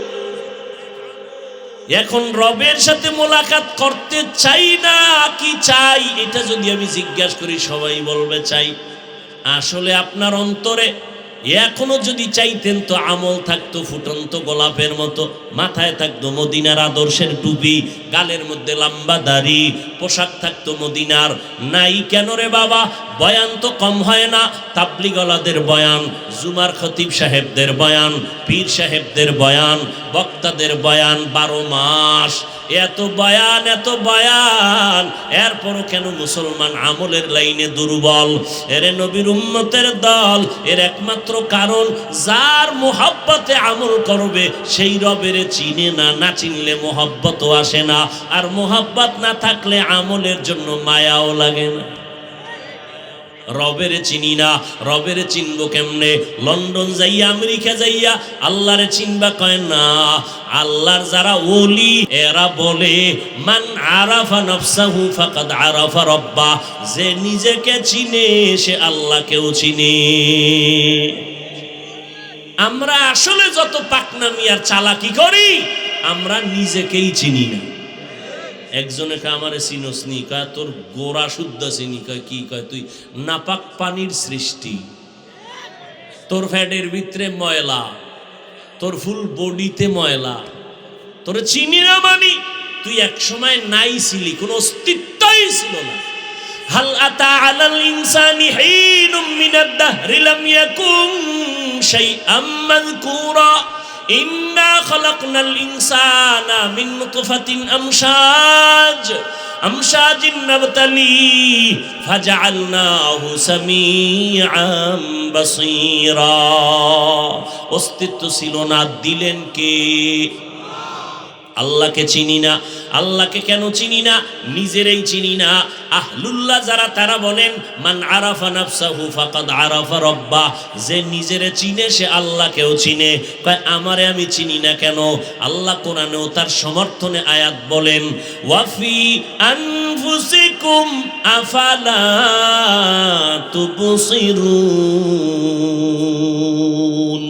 [SPEAKER 1] এখন রবের সাথে মোলাকাত করতে চাই না কি চাই, এটা যদি আমি জিজ্ঞাসা করি সবাই বলবে চাই। আসলে আপনার অন্তরে এখনো যদি চাইতেন তো আমল থাকতো ফুটন্ত গোলাপের মতো, মাথায় থাকতো মদিনার আদর্শের টুপি, গালের মধ্যে লম্বা দাড়ি, পোশাক থাকতো মদিনার। নাই কেন রে বাবা? বয়ান তো কম হয় না। তাবলিগওয়ালাদের বয়ান, জুমার খতিব সাহেবদের বয়ান, পীর সাহেবদের বয়ান, বক্তাদের বয়ান 12 মাস। এত বয়ান, এত বয়ান, এরপরও কেন মুসলমান আমলের লাইনে দুর্বল? এরে নবীর উম্মতের দল, এর একমাত্র কারণ যার মোহাব্বতে আমল করবে সেই রবের চিনে না, না চিনলে মোহাব্বতও আসে না, আর মোহাব্বত না থাকলে আমলের জন্য মায়াও লাগে না। রবের চিনি না, রবের চিনবো কেমনে? লন্ডন যাইয়া আমেরিকা যাইয়া আল্লাহরে চিনবা কয় না। আল্লাহর যারা ওলি এরা বলে মান আরাফা নাফসাহু ফাকাদ আরাফা রাব্বা, যে নিজেকে চিনে সে আল্লাহকেও চিনে। আমরা আসলে যত পাকনামি আর চালাকি করি, আমরা নিজেকেই চিনি না। একজনে কয় আমারে চিনোস নি? কয় তোর গোড়া শুদ্ধ চিনি। কয় কি? কয় তুই নাপাক পানির সৃষ্টি, তোর ফ্যাটের ভিতরে ময়লা, তোর ফুল বডিতে ময়লা, তোর চিনি না মানি তুই এক সময় নাই ছিলি, কোনো অস্তিত্বই ছিল না। হাল আতা আলাল ইনসানি হিনুম মিনাদ দাহরি লাম ইয়াকুন শাইআম মাযকুরা ইন্না খালাকনাল ইনসানা মিন নুতফাতিন আমশাজিন নাবতালি ফাজআলনাহু সামিআম বাসীরা। অস্তিত্ব ছিল না, দিলেন কে? আল্লাহকে চিনি না। আল্লাহকে কেন চিনি না? নিজেরই চিনি না। আহলুল্লাহ যারা তারা বলেন মান আরাফা নাফসাহু ফাকাদ আরাফা রাব্বা, যে নিজেরে চিনে সে আল্লাহকেও চিনে। কয় আমারে আমি চিনি না কেন? আল্লাহ কোরআনেও তার সমর্থনে আয়াত বলেন ওয়াফি আনফুসিকুম আফালা তুবসিরুন।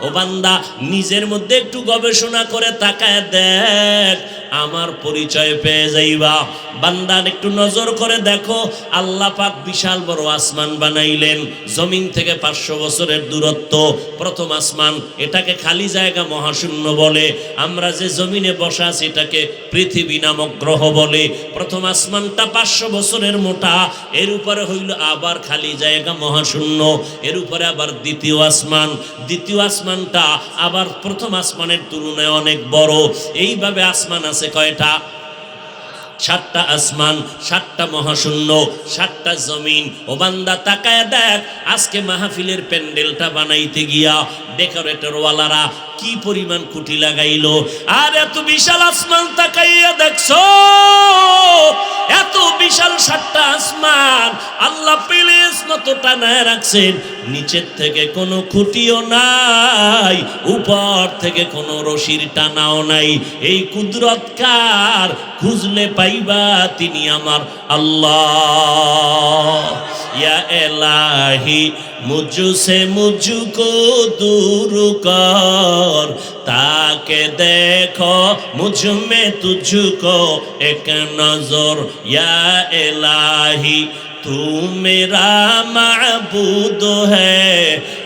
[SPEAKER 1] ও বান্দা, নিজের মধ্যে একটু গবেষণা করে তাকায় দেখ, আমার পরিচয় পেয়ে যাইবা। বান্দা একটু নজর করে দেখো, আল্লাহ পাক বিশাল বড় আসমান বানাইলেন, জমিন থেকে 500 বছরের দূরত্ব। প্রথম আসমান, এটাকে খালি জায়গা মহাশূন্য বলে। আমরা যে জমিনে বসা আছি এটাকে পৃথিবী নামক গ্রহ বলে। প্রথম আসমানটা 500 বছরের মোটা, এর উপরে হইল আবার খালি জায়গা মহাশূন্য, এর উপরে আবার দ্বিতীয় আসমান, দ্বিতীয় আসমানটা আবার প্রথম আসমানের তুলনায় অনেক বড়। এইভাবে আসমান আছে কয়টা? 7টা আসমান, 7টা মহাশূন্য, 7টা জমিন। ও বান্দা তাকায় দেখ, আজকে মাহফিলের প্যান্ডেলটা বানাইতে গিয়া ডেকোরেটর ওয়ালারা কি পরিমাণ কুটি লাগাইলো। আর এত বিশাল আসমান তাকাইয়া দেখছো, এত বিশাল 7টা আসমান আল্লাহ প্লেস মতো টানায় রাখছেন। নিচের থেকে কোনো খুঁটিও নাই, উপর থেকে কোনো রশির টানাও নাই। এই কুদরত কার? খুঁজলে পাইবা তিনি আমার আল্লাহ। ইয়া এলাহি মুঝসে মুঝকো দূর কর, তাকে দেখো মুঝ মে তুঝকো এক নজর। ইয়া এলাহি तू मेरा माबूद है,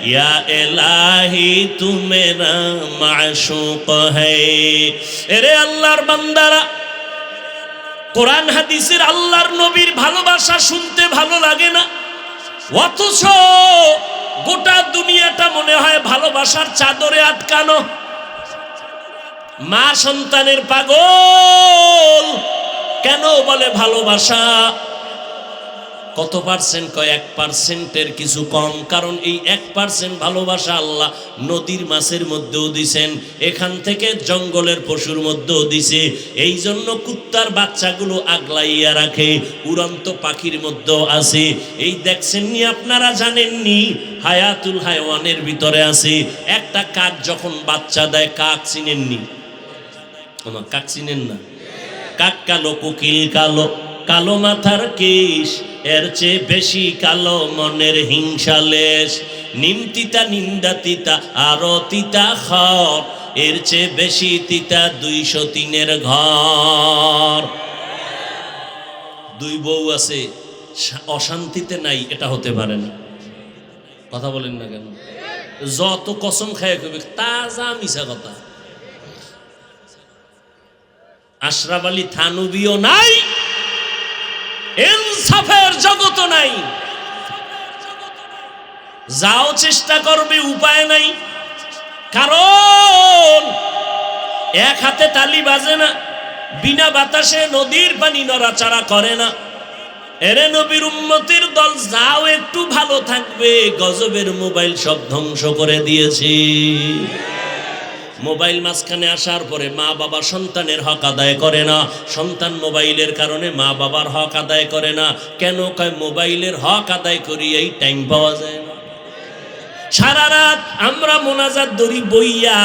[SPEAKER 1] या इलाही तू मेरा माशूक है। এরে আল্লাহর বান্দারা, কোরআন হাদিসের আল্লাহর নবীর ভালোবাসা শুনতে ভালো লাগে না, অথচ গোটা দুনিয়াটা মনে হয় ভালোবাসার চাদরে আটকানো। মা সন্তানের পাগল কেন বলে ভালোবাসা? কত পার্সেন্ট? কয় 1%-এর কিছু কম। কারণ এই 1% ভালোবাসা আল্লাহ নদীর মাছের মধ্যেও দিছেন, এখান থেকে জঙ্গলের পশুর মধ্যেও দিছে। এই জন্য কুত্তার বাচ্চাগুলো আগলাইয়া রাখে, উড়ন্ত পাখির মধ্যেও আছে। এই দেখছেননি আপনারা? জানেননি হায়াতুল হায়ওয়ানের ভিতরে আছে। একটা কাক যখন বাচ্চা দেয়, কাক চিনেননি? আমার কাক চিনেন না? কাক কালো, কোকিল কালো, কালো মাথার কেশ, এর চেয়ে বেশি কালো মনের হিংসালেশ। নিম তিতা, নিন্দা তিতা, আরো তিতা খর, এর চেয়ে বেশি তিতা 203-এর ঘর। 2 বউ আছে, অশান্তিতে নাই, এটা হতে পারে না। কথা বলেন না কেন? যত কসম খায় কবি তাজা মিছা কথা। আশরাফ আলী থানবীও নাই, ইনসাফের জগত নাই। যাও চেষ্টা করবে, উপায় নাই। কারণ এক হাতে তালি বাজে না, বিনা বাতাসে নদীর পানি নড়াচড়া করে না। এরে নবীর উম্মতের দল, যাও একটু ভালো থাকবে, গজবের মোবাইল সব ধ্বংস করে দিয়েছে। মোবাইল মাঝখানে আসার পরে মা বাবা সন্তানের হক আদায় করে না, সন্তান মোবাইলের কারণে মা বাবার হক আদায় করে না। কেন? কয় মোবাইলের হক আদায় করি এই টাইম পাওয়া যায় না। সারা রাত আমরা মোনাজাত ধরি বইয়া,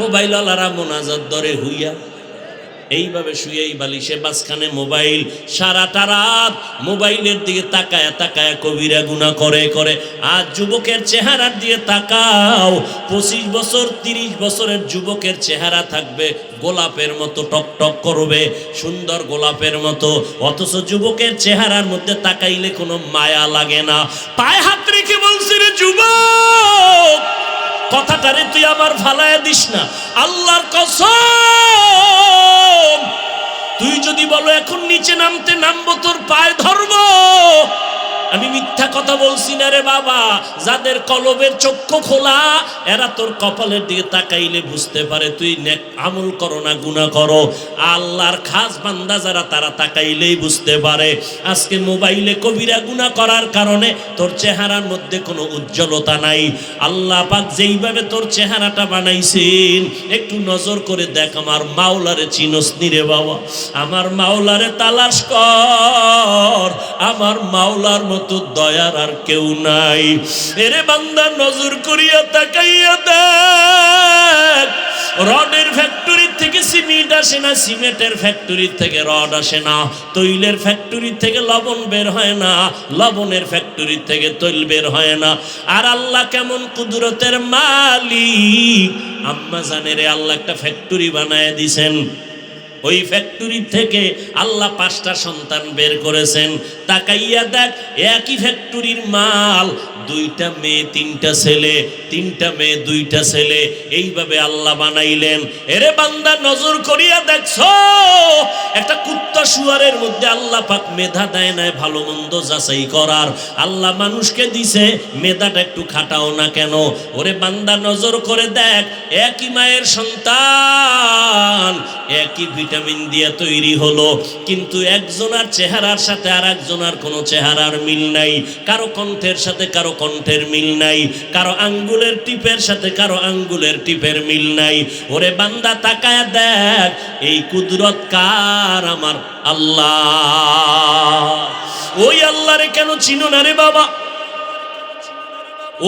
[SPEAKER 1] মোবাইলওয়ালারা মোনাজাত ধরে হুইয়া। এইভাবে শুয়েই বালিশে মাঝখানে মোবাইল, সারাটা রাত মোবাইলের দিকে তাকায়া তাকায়া কবিরা গুনাহ করে করে। আর যুবকের চেহারার দিকে তাকাও, 25 বছর 30 বছরের যুবকের চেহারা থাকবে গোলাপের মতো, টক টক করবে, সুন্দর গোলাপের মতো, অথচ যুবকের চেহারার মধ্যে তাকাইলে কোনো মায়া লাগে না। পায়ে হাত রেখে বলছি, রে যুবক, কথাটারে তুই আমার ফালায়া দিস না, আল্লাহর কসম, তুই যদি বলো এখন নিচে নামতে নামবো, তোর পায়ে ধরবো। আমি মিথ্যা কথা বলছি না রে বাবা। যাদের কলবের চক্ষু খোলা, এরা তোর কপালের দিকে তাকাইলে বুঝতে পারে তুই নেক আমল করো না গুনাহ করো। আল্লাহর খাস বান্দা যারা, তারা তাকাইলেই বুঝতে পারে। আজকে মোবাইলে কবিরা গুনাহ করার কারণে তোর চেহারার মধ্যে কোনো উজ্জ্বলতা নাই। আল্লাহ পাক যেইভাবে তোর চেহারাটা বানাইছেন, একটু নজর করে দেখ। আমার মাওলারে চিনস নি রে বাবা? আমার মাওলারে তালাশ কর। আমার মাওলার মতো দয়ার আর কেউ নাই। এরে বান্দা, নজর করিয়া তাকাইয়া দেখ। রডের ফ্যাক্টরি থেকে সিমেন্ট আসে না, সিমেন্টের ফ্যাক্টরি থেকে রড আসে না, তৈলের ফ্যাক্টরি থেকে লবণ বের হয় না, লবণের ফ্যাক্টরি থেকে তৈল বের হয় না। আর আল্লাহ কেমন কুদরতের মালিক! আম্মা জানেরে আল্লাহ একটা ফ্যাক্টরি বানায় দিছেন। ওই ফ্যাক্টরি থেকে আল্লাহ 5টা সন্তান বের করেছেন। তাকাইয়া দেখ, একই ফ্যাক্টরির মাল, 2টা মেয়ে 3টা ছেলে, 3টা মেয়ে 2টা ছেলে, এইভাবে আল্লাহ বানাইলেন। এরে বান্দা, নজর করিয়া দেখছো, একটা কুত্তা শুয়ারের মধ্যে আল্লাহ পাক মেধা দেয় নাই ভালো মন্দ যাচাই করার। আল্লাহ মানুষকে দিছে, মেধাটা একটু খাটাও না কেন? ওরে বান্দা, নজর করে দেখ, একই মায়ের সন্তান, একই ভিটামিন দিয়ে তৈরি হলো, কিন্তু একজনের চেহারার সাথে আর একজনের কোনো চেহারার মিল নাই, কারো কণ্ঠের সাথে কারো কণ্ঠের মিল নাই, কারো আঙ্গুলের টিপের সাথে কারো আঙ্গুলের টিপের মিল নাই। ওরে বান্দা, তাকায় দেখ, এই কুদরত কার? আমার আল্লাহ। ওই আল্লাহরে কেন চিনো না রে বাবা?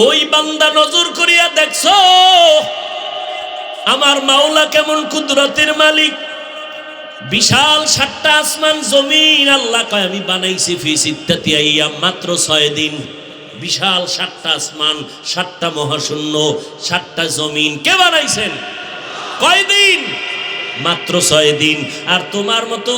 [SPEAKER 1] ওই বান্দা, নজর করিয়া দেখছো আমার মাওলা কেমন কুদরতের মালিক? বিশাল 7টা আসমান জমিন আল্লাহ কয় আমি বানাইছি ফি সিত্তাতি আইয়াম, মাত্র 6 দিন। বিশাল 7টা আসমান, 7টা মহাশূন্য, 7টা জমিন কে বানাইছেন? কয় দিন? মাত্র 6 দিন। আর তোমার মতো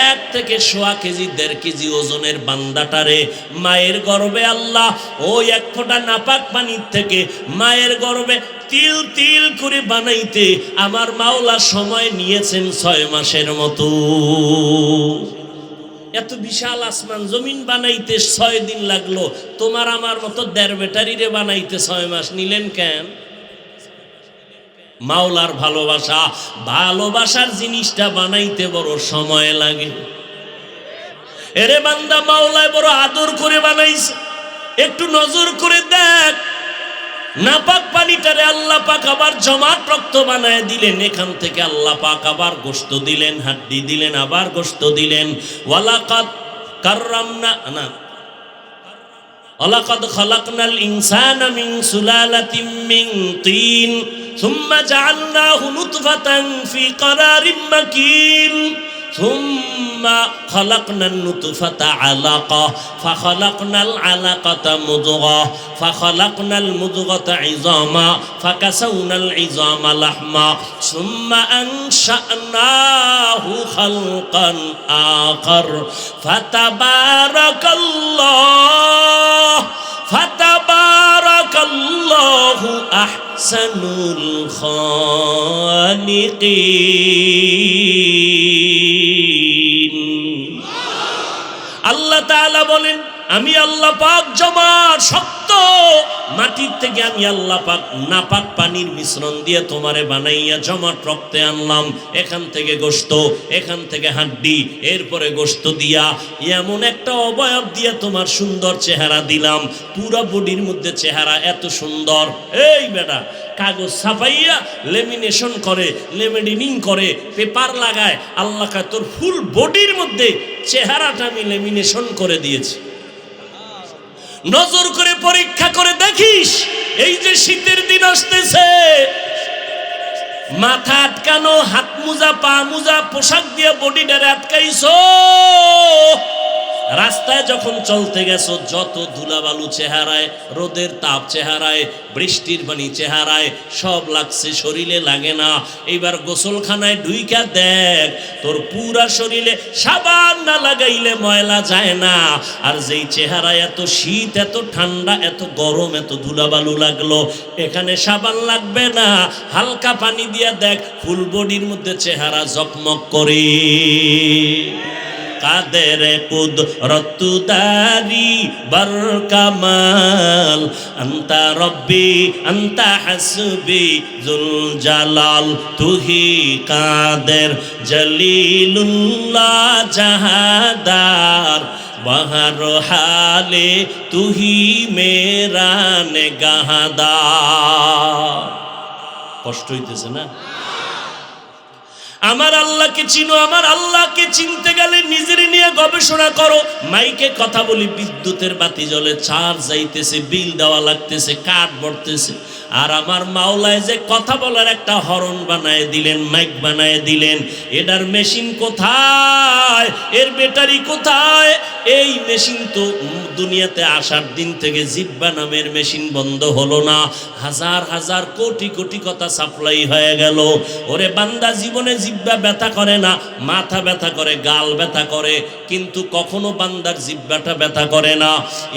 [SPEAKER 1] 1 থেকে 1.25 কেজি 1.5 কেজি ওজনের বান্দাটারে মায়ের গর্ভে আল্লাহ ওই 1 ফোঁটা নাপাক পানির থেকে মায়ের গর্ভে তিল তিল করে বানাইতে আমার মাওলা সময় নিয়েছেন 6 মাসের মতো। এত বিশাল আসমান জমিন বানাইতে 6 দিন লাগলো, তোমার আমার মতো 1.5 ব্যাটারিরে বানাইতে 6 মাস নিলেন কেন? মাওলার ভালোবাসা, ভালোবাসার জিনিসটা বানাইতে বড় সময় লাগে। এরে বান্দা, মাওলায় বড় আদর করে বানাইছে। একটু নজর করে দেখ, নাপাক পানিটারে আল্লাহ পাক আবার জমাট রক্ত বানায় দিলেন। এখান থেকে আল্লাহ পাক আবার গোশত দিলেন, হাড্ডি দিলেন, আবার গোশত দিলেন। ওয়ালাকাদ কাররামনা না ওয়ালাকাদ খালাকনাল ইনসানা মিন সুলালাতিন মিন তিন সুম্মা জাআলনাহু নুতফাতান ফি ক্বারারিম মাকিন সুম্মা খালাকনান নুতফাতা আলাকা ফাখালাকনাল আলাকাতা মুদগা ফাখালাকনাল মুদগাতা ইযামা ফাকাসাউনাল ইযামা লাহমা সুম্মা আনশা'নাহু খালকান আখার ফাতাবারাকাল্লাহু আহসানুল খালিকিন। আল্লাহ তাআলা বলেন, আমি আল্লাহ পাক জমাট শক্ত মাটির থেকে আমি আল্লাহ পাক নাপাক পানির মিশ্রণ দিয়ে তোমারে বানাইয়া জমাট রক্তে আনলাম, এখান থেকে গোশত, এখান থেকে হাড্ডি, এরপরে গোশত দিয়া এমন একটা অবয়ব দিয়ে তোমার সুন্দর চেহারা দিলাম, পুরো বডির মধ্যে চেহারা এত সুন্দর। এই বেটা কাগজ ছাপাইয়া লেমিনেশন করে, লেমিনেটিং করে, পেপার লাগায়, আল্লাহ কা তোর ফুল বডির মধ্যে চেহারাটা আমি লেমিনেশন করে দিয়েছি। নজর করে পরীক্ষা করে দেখিস, এই যে শীতের দিন আসতেছে, মাথা আটকানো, হাত মোজা, পা মোজা, পোশাক দিয়ে বডিটারে আটকাইছো, রাস্তায় যখন চলতে গেছো যত ধুলাবালু চেহারায়, রোদের তাপ চেহারায়, বৃষ্টির পানি চেহারায়, সব লাগছে, শরীরে লাগে না। এইবার গোসলখানায় ঢুইকা দেখ, তোর পুরা শরীরে সাবান না লাগাইলে ময়লা যায় না। আর যেই চেহারায় এত শীত, এত ঠান্ডা, এত গরম, এত ধুলাবালু লাগলো, এখানে সাবান লাগবে না, হালকা পানি দিয়া দেখ, ফুল বডির মধ্যে চেহারা জকমক করে। কাদের কুদরতু দারি বার কামাল, আন্তা রব্বি আন্তা হাসবি জুল জালাল, তুহি কাদের জলিলুল্লাহ জাহাদার, বাহার হালে তুহি মেরা নেগাহদার। কষ্ট হইতেছে না? আমার আল্লাহকে চিনো। আমার আল্লাহকে চিনতে গেলে নিজের নিয়ে গবেষণা করো। মাইকে কথা বলি, বিদ্যুতের বাতি জ্বলে, চার্জ যাইতেছে, বিল দেওয়া লাগতেছে, কাঠ ভরতেছে। আর আমার মাওলায় যে কথা বলার একটা হরন বানায় দিলেন, মাইক বানায় দিলেন, এটার মেশিন কোথায়? এর ব্যাটারি কোথায়? এই মেশিন তো দুনিয়াতে আসার দিন থেকে জিব্বা নামের মেশিন বন্ধ হলো না। হাজার হাজার কোটি কোটি কথা সাপ্লাই হয়ে গেল। ওরে বান্দা, জীবনে জিব্বা ব্যথা করে না, মাথা ব্যথা করে, গাল ব্যথা করে, কিন্তু কখনো বান্দার জিব্বাটা ব্যথা করে না।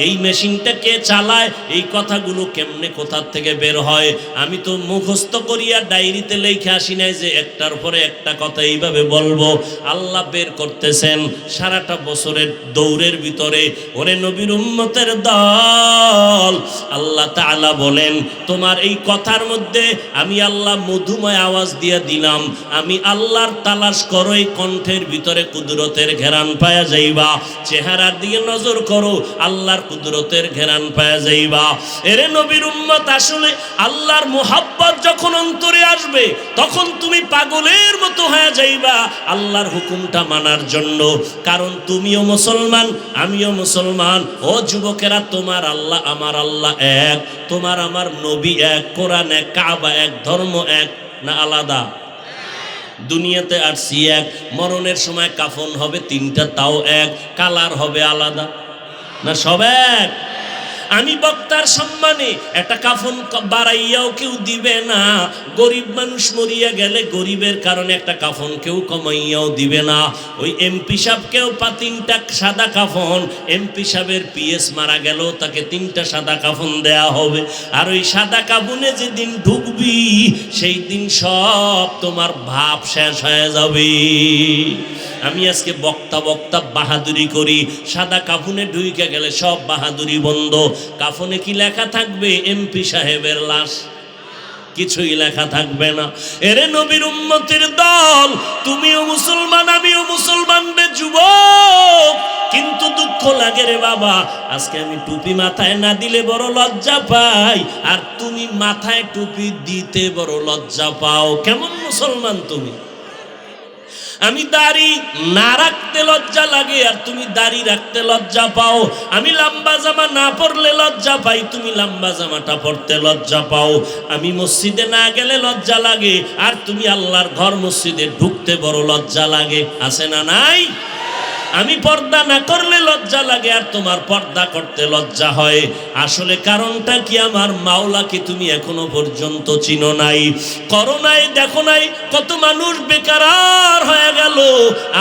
[SPEAKER 1] এই মেশিনটা কে চালায়? এই কথাগুলো কেমনে কোথার থেকে বের হয়? আমি তো মুখস্থ করিয়া ডায়েরিতে লেখা আসি নাই যে একটার পরে একটা কথা এইভাবে বলবো। আল্লাহ বের করতেছেন সারাটা বছরের দৌড়ের ভিতরে। ওরে নবীর উম্মতের দল, আল্লাহ তাআলা বলেন, তোমার এই কথার মধ্যে আমি আল্লাহ মধুময় আওয়াজ দিয়ে দিলাম। আমি আল্লাহর তালাশ করো, এই কণ্ঠের ভিতরে কুদরতের ঘেরান পায়া যাইবা। চেহারার দিকে নজর করো, আল্লাহর কুদরতের ঘেরান পায়া যাইবা। এরে নবীর উম্মত, আসলে আল্লাহর মুহাব্বত যখন অন্তরে আসবে, তখন তুমি পাগলের মতো হয়ে যাইবা আল্লাহর হুকুমটা মানার জন্য। কারণ তুমিও মুসলমান, আমিও মুসলমান। ও যুবকেরা, তোমার আল্লাহ আমার আল্লাহ এক, তোমার আমার নবী এক, কোরআন এক, কাবা এক, ধর্ম এক, না আলাদা? দুনিয়াতে আসছি এক, মরণের সময় কাফন হবে তিনটা, তাও এক, কালার হবে আলাদা, না সব এক? আমি বক্তার সম্মানে একটা কাফন বাড়াইয়াও কেউ দিবে না। গরিব মানুষ মরিয়া গেলে গরিবের কারণে একটা কাফন কেউ কমাইয়াও দিবে না। ওই এমপি সাহেবকেও তিনটা সাদা কাফন, এমপি সাহেবের পিএস মারা গেল, তাকে তিনটা সাদা কাফন দেয়া হবে। আর ওই সাদা কাফনে যেদিন ঢুকবি, সেই দিন সব তোমার ভাব শেষ হয়ে যাবে। আমি আজকে বক্তা বাহাদুরি করি, সাদা কাফনে ঢুইকে গেলে সব বাহাদুরি বন্ধ। কাফনে কি লেখা থাকবে? এমপি সাহেবের লাশ, কিছুই লেখা থাকবে না। এরে নবীর উম্মতের দল, তুমিও মুসলমান, আমিও মুসলমান রে যুবক। কিন্তু দুঃখ লাগে রে বাবা, আজকে আমি টুপি মাথায় না দিলে বড় লজ্জা পাই, আর তুমি মাথায় টুপি দিতে বড় লজ্জা পাও। কেমন মুসলমান তুমি? আমি দাড়ি না রাখতে লজ্জা লাগে, আর তুমি দাড়ি রাখতে লজ্জা পাও। আমি লম্বা জামা না পরলে লজ্জা পাই, তুমি লম্বা জামাটা পরতে লজ্জা পাও। আমি মসজিদে না গেলে লজ্জা লাগে, আর তুমি আল্লাহর ঘর মসজিদে ঢুকতে বড় লজ্জা লাগে। আছে না নাই? আমি পর্দা না করলে লজ্জা লাগে, আর তোমার পর্দা করতে লজ্জা হয়। আসলে কারণটা কি? আমার মাওলাকে তুমি এখনো পর্যন্ত চিনো নাই। করোনায় দেখো নাই কত মানুষ বেকার হয়ে গেল?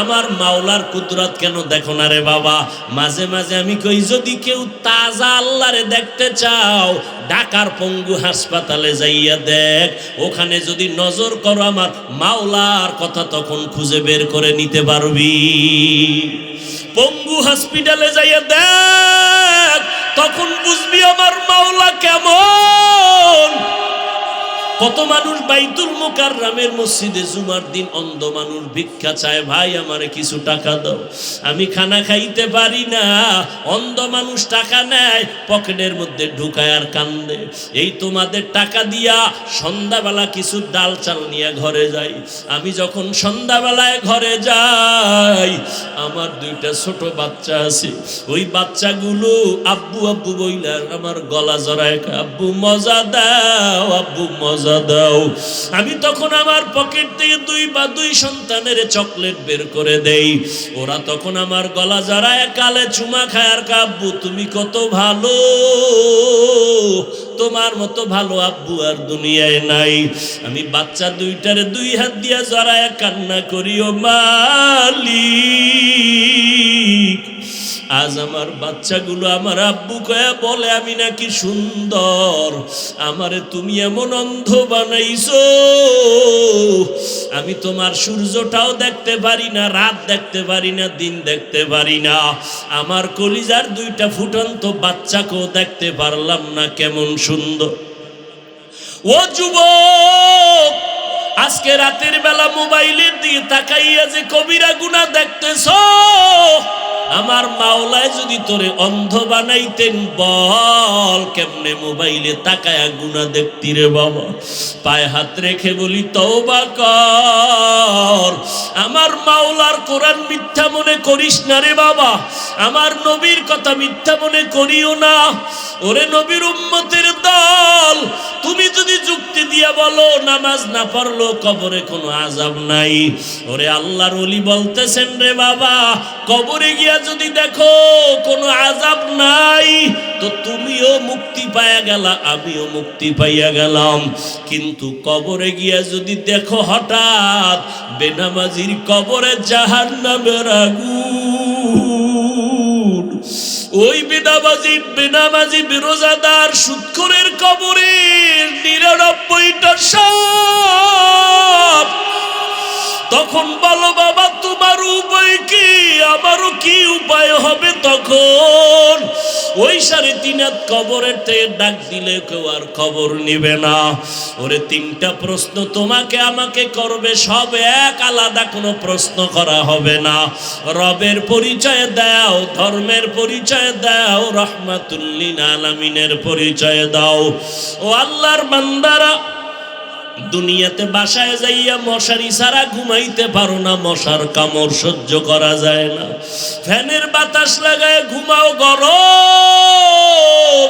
[SPEAKER 1] আমার মাওলার কুদরত কেন দেখো না রে বাবা? মাঝে মাঝে আমি কই, যদি কেউ তাজা আল্লাহরে দেখতে চাও, ঢাকার পঙ্গু হাসপাতালে যাইয়া দেখ, ওখানে যদি নজর করো আমার মাওলার কথা, তখন খুঁজে বের করে নিতে পারবি। পঙ্গু হসপিটালে যাইয়া দেখ, তখন বুঝবি আমার মাওলা কেমন। কত মানুষ বাইতুল মুকাররমের মসজিদে জুমার দিন অন্ধ মানুষ ভিক্ষা চায়, ভাই আমারে কিছু টাকা দাও, আমি খানা খাইতে পারি না। অন্ধ মানুষ টাকা নেয়, পকেটের মধ্যে ঢুকায় আর কান্দে। এই তোমাদের টাকা দিয়া সন্ধ্যাবেলা কিছু ডাল চাল নিয়ে ঘরে যাই। আমি যখন সন্ধ্যাবেলায় ঘরে যাই, আমার দুইটা ছোট বাচ্চা আছে, ওই বাচ্চাগুলো আব্বু আব্বু বইলা আমার গলা জড়ায়, আব্বু মজা দাও, আব্বু মজা দাও। আমি তখন আমার পকেট থেকে দুই সন্তানের চকলেট বের করে দেই। ওরা তখন আমার গলা জড়ায় কালে চুমা খায় আর আব্বু তুমি কত ভালো, তোমার মতো ভালো আব্বু আর দুনিয়ায় নাই। আমি বাচ্চা দুইটারে দুই হাত দিয়া জড়ায় কান্না করি, ও মালিক, আজ আমার বাচ্চাগুলো আমার আব্বু কয়া বলে আমি নাকি সুন্দর, আমারে তুমি এমন অন্ধ বানাইছো, আমি তোমার সূর্যটাও দেখতে পারি না, রাত দেখতে পারি না, দিন দেখতে পারি না, আমার কলিজার দুইটা ফুটন্ত বাচ্চাকেও দেখতে পারলাম না, কেমন সুন্দর। ও যুবক, আজকে রাতের বেলা মোবাইলের দিকে তাকাইয়া যে কবিরা গুনাহ দেখতেছো, আমার মাওলায় যদি তোরে অন্ধ বানাইতেন, বল কেমনে মোবাইলে তাকায়া গুনাহ দেখতি রে বাবা। পায়ে হাত রেখে বলি তওবা কর, আমার মাওলার কোরআন মিথ্যা মনে করিস না রে বাবা, আমার নবীর কথা মিথ্যা মনে করিও না। ওরে নবীর উম্মতের দল, তুমি যদি যুক্তি দিয়া বলো নামাজ না পড়লো কবরে কোনো আযাব নাই, ওরে আল্লাহর ওলি বলতেছেন রে বাবা, কবরে গিয়া যদি দেখো কোনো আযাব নাই, তো তুমিও মুক্তি পাইয়া গেলা, আমিও মুক্তি পাইয়া গেলাম। কিন্তু কবরে গিয়া যদি দেখো হঠাৎ বেনামাজির কবরে জাহান্নামের আগুন, ওই বেনামাজি বিরোজাদার সুদখোরের কবরের ৯৯টা সাপ, তখন বলো বাবা তোমার উপায় কি, আমারও কি উপায় হবে? তখন ওই ৩.৫ হাত কবরের থেকে ডাক দিলে কেউ আর খবর নিবে না। ওরে ৩টা প্রশ্ন তোমাকে আমাকে করবে, সব এক, আলাদা কোনো প্রশ্ন করা হবে না। রবের পরিচয় দাও, ধর্মের পরিচয় দাও, রাহমাতুল লিল আলামিনের পরিচয় দাও। ও আল্লাহর বান্দারা, দুনিয়াতে বাসায় যাইয়া মশারি ছাড়া ঘুমাইতে পারো না, মশার কামড় সহ্য করা যায় না, ফ্যানের বাতাস লাগায় ঘুমাও গরম।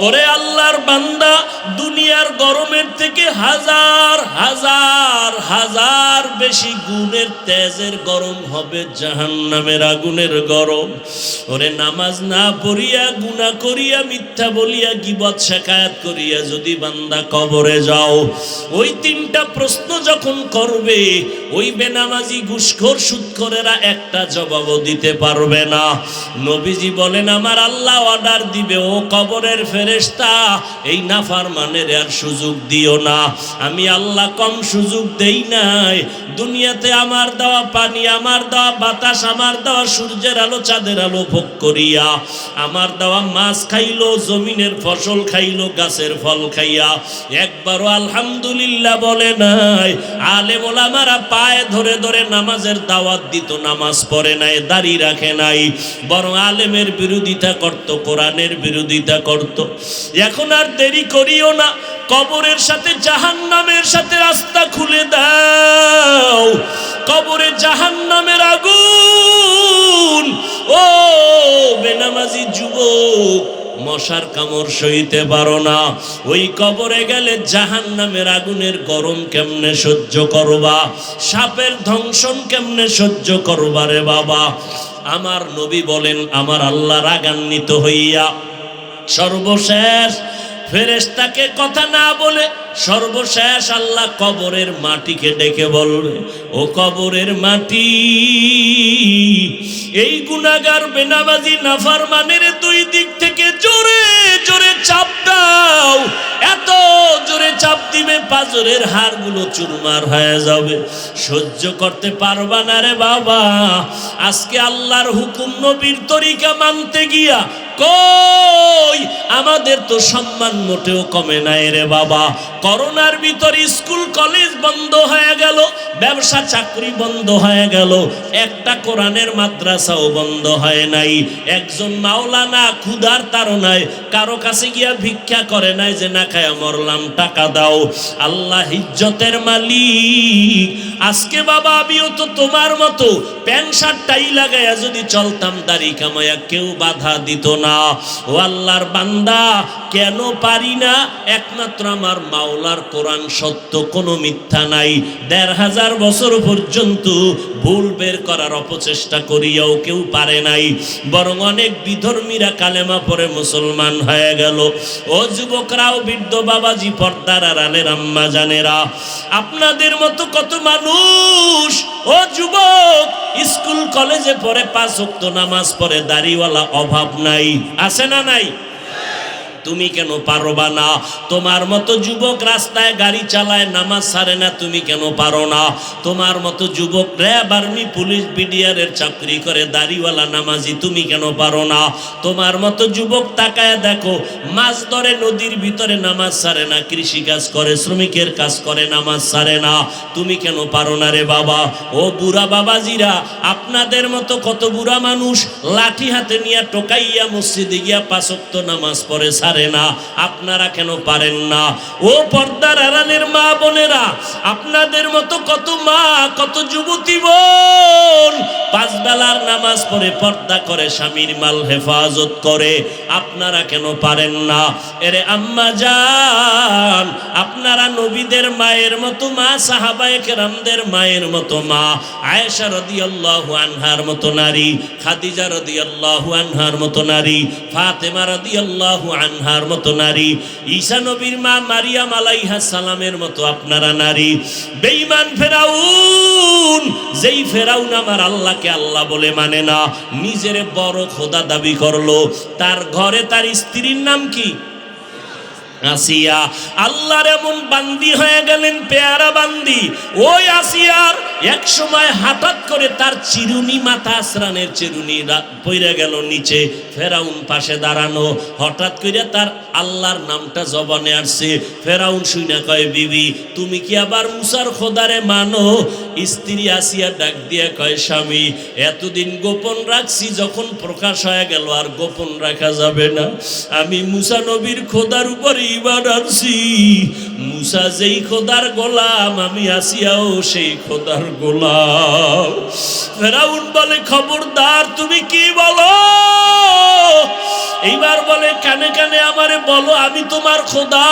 [SPEAKER 1] ওরে আল্লাহর বান্দা, দুনিয়ার গরমের থেকে হাজার হাজার হাজার বেশি গুণের তেজের গরম হবে জাহান্নামের আগুনের গরম। ওরে নামাজ না পড়িয়া, গুনাহ করিয়া, মিথ্যা বলিয়া, গীবত শিকায়াত করিয়া যদি বান্দা কবরে যাও, ওই ৩টা প্রশ্ন যখন করবে, ওই বেনামাজি ঘুষখোর সুদখোরেরা একটা জবাবও দিতে পারবে না। নবীজি বলেন আমার আল্লাহ অর্ডার দিবে, ও কবরের ফেরেশতা, এই নাফরমানের আর সুযোগ দিও না। আমি আল্লাহ কম সুযোগ দেই নাই। দুনিয়াতে আমার দেওয়া পানি, আমার দেওয়া বাতাস, আমার দেওয়া সূর্যের আলো, চাঁদের আলো ভোগ করিয়া, আমার দেওয়া মাছ খাইলো, জমিনের ফসল খাইলো, গাছের ফল খাইয়া একবারও আলহামদুলিল্লাহ বলে নাই। আলেম ওলামারা পায়ে ধরে ধরে নামাজের দাওয়াত দিত, নামাজ পড়ে নাই, দাড়ি রাখে নাই, বরং আলেমের বিরোধিতা করত, কোরআনের বিরোধিতা করত। এখন আর দেরি করিও না, কবরের সাথে জাহান্নামের সাথে রাস্তা খুলে দাও। কবরে জাহান্নামের আগুন, ও বেনামাজি যুবক, মশার কামড় সইতে পারো না, ওই কবরে গেলে জাহান্নামের আগুনের গরম কেমনে সহ্য করবা, সাপের দংশন কেমনে সহ্য করবা রে বাবা। আমার নবী বলেন, আমার আল্লাহ রাগান্বিত হইয়া সর্বশেষ ফেরেশতাকে কথা না বলে সর্বশেষ আল্লাহ কবরের মাটিকে ডেকে বলবে, ও কবরের মাটি, এই গুনাহগার বেনামাজি নাফরমানের দুই দিক থেকে জোরে জোরে চাপ দাও। এত জোরে চাপ দিবে পাঁজরের হাড়গুলো চুরমার হয়ে যাবে, সহ্য করতে পারবা না রে বাবা। আজকে আল্লাহর হুকুম, নবীর তরিকা মানতে গিয়া কই আমাদের তো সম্মান মোটেও কমে নাই রে বাবা। করোনার ভিতরে স্কুল কলেজ বন্ধ হয়ে গেল, ব্যবসা চাকরি বন্ধ হয়ে গেল, একটা কোরআনের মাদ্রাসাও বন্ধ হয় নাই। একজন মাওলানা ক্ষুধার তাড়নায় কারো কাছে গিয়া ভিক্ষা করে নাই যে না খায়া মরলাম, টাকা দাও। আল্লাহ ইজ্জতের মালিক। আজকে বাবা আমিও তো তোমার মতো প্যান্ট শার্ট টাই লাগাইয়া যদি চলতাম, দাড়ি কামাইয়া কেউ বাধা দিত না। ও আল্লাহর বান্দা, কেন পারি না? একমাত্র আমার মাওলার কোরআন সত্য, কোনো মিথ্যা নাই। ১৫০০ বছর পর্যন্ত ভুল বের করার অপচেষ্টা করিয়াও কেউ পারে নাই, বরং অনেক বিধর্মীরা কালেমা পড়ে মুসলমান হয়ে গেল। ও যুবকরাও, বৃদ্ধ বাবাজি, পর্দার আড়ালের আম্মা জানেরা, আপনাদের মতো কত মানুষ, ও যুবক, স্কুল কলেজে পড়ে, ৫ ওয়াক্ত নামাজ পড়ে, দাড়িওয়ালা অভাব নাই, আছে না নাই? তুমি কেন পারবা না? তোমার মতো যুবক রাস্তায় গাড়ি চালায়, নামাজ ছাড়ে না, তুমি কেন পারো না? তোমার মতো যুবক র্যাব, আর্মি, পুলিশ, বিডিআরের চাকরি করে, দাড়িওয়ালা নামাজি, তুমি কেন পারো না? তোমার মতো যুবক তাকায় দেখো, মাছ ধরে নদীর ভিতরে, নামাজ ছাড়ে না, কৃষি কাজ করে, শ্রমিকের কাজ করে, নামাজ ছাড়ে না, তুমি কেন পারো না রে বাবা? ও বুড়া বাবাজিরা, আপনাদের মতো কত বুড়া মানুষ লাঠি হাতে নিয়ে টোকাইয়া মসজিদে গিয়া ৫ ওয়াক্ত নামাজ পড়ে, না, আপনারা কেন পারেন না? ও পর্দার আড়ালের মা বোনেরা, আপনাদের মতো কত মা, কত যুবতী বোন ৫ বেলার নামাজ পড়ে, পর্দা করে, স্বামীর মাল হেফাজত করে, আপনারা কেন পারেন না? এরে আম্মা জান, আপনারা নবীদের মায়ের মতো মা, সাহাবায়ে কেরামদের মায়ের মতো মা, আয়েশা রাদিয়াল্লাহু আনহার মতো নারী, খাদিজা রাদিয়াল্লাহু আনহার মতো নারী, ফাতেমা রাদিয়াল্লাহু আনহার মতো নারী, ঈসা নবীর মা মারিয়াম আলাইহিস সালামের মতো আপনারা নারী। বেঈমান ফেরাউন, যেই ফেরাউন আমার আল্লাহকে আল্লাহ বলে মানে না, নিজের বড় খোদা দাবি করলো, তার ঘরে তার স্ত্রীর নাম কি? আসিয়া। আল্লাহর এমন বান্দি হয়ে গেলেন, পেয়ারা বান্দি। ওই আসিয়ার এক সময় হঠাৎ করে তার চিরুনি, মাথা আসরানের চিরুনি পইরা গেল নিচে, ফেরাউন পাশে দাঁড়ানো, হঠাৎ করে তার আল্লাহর নামটা জবানে আসছে। ফেরাউন শুইনা কয়, বিবি তুমি কি আবার মুসার খোদারে মানো? স্ত্রী আসিয়া ডাক দিয়া কয়, স্বামী এতদিন গোপন রাখছি, যখন প্রকাশ হয়ে গেল আর গোপন রাখা যাবে না। আমি মুসা নবীর খোদার উপরে ঈমান আনছি। মুসা যেই খোদার গোলাম, আমি আসিয়াও সেই খোদার গোলাম। ফেরাউন বলে, খবরদার, তুমি কি বলো? এইবার বলে, কানে কানে আমারে বলো, আমি তোমার খোদা।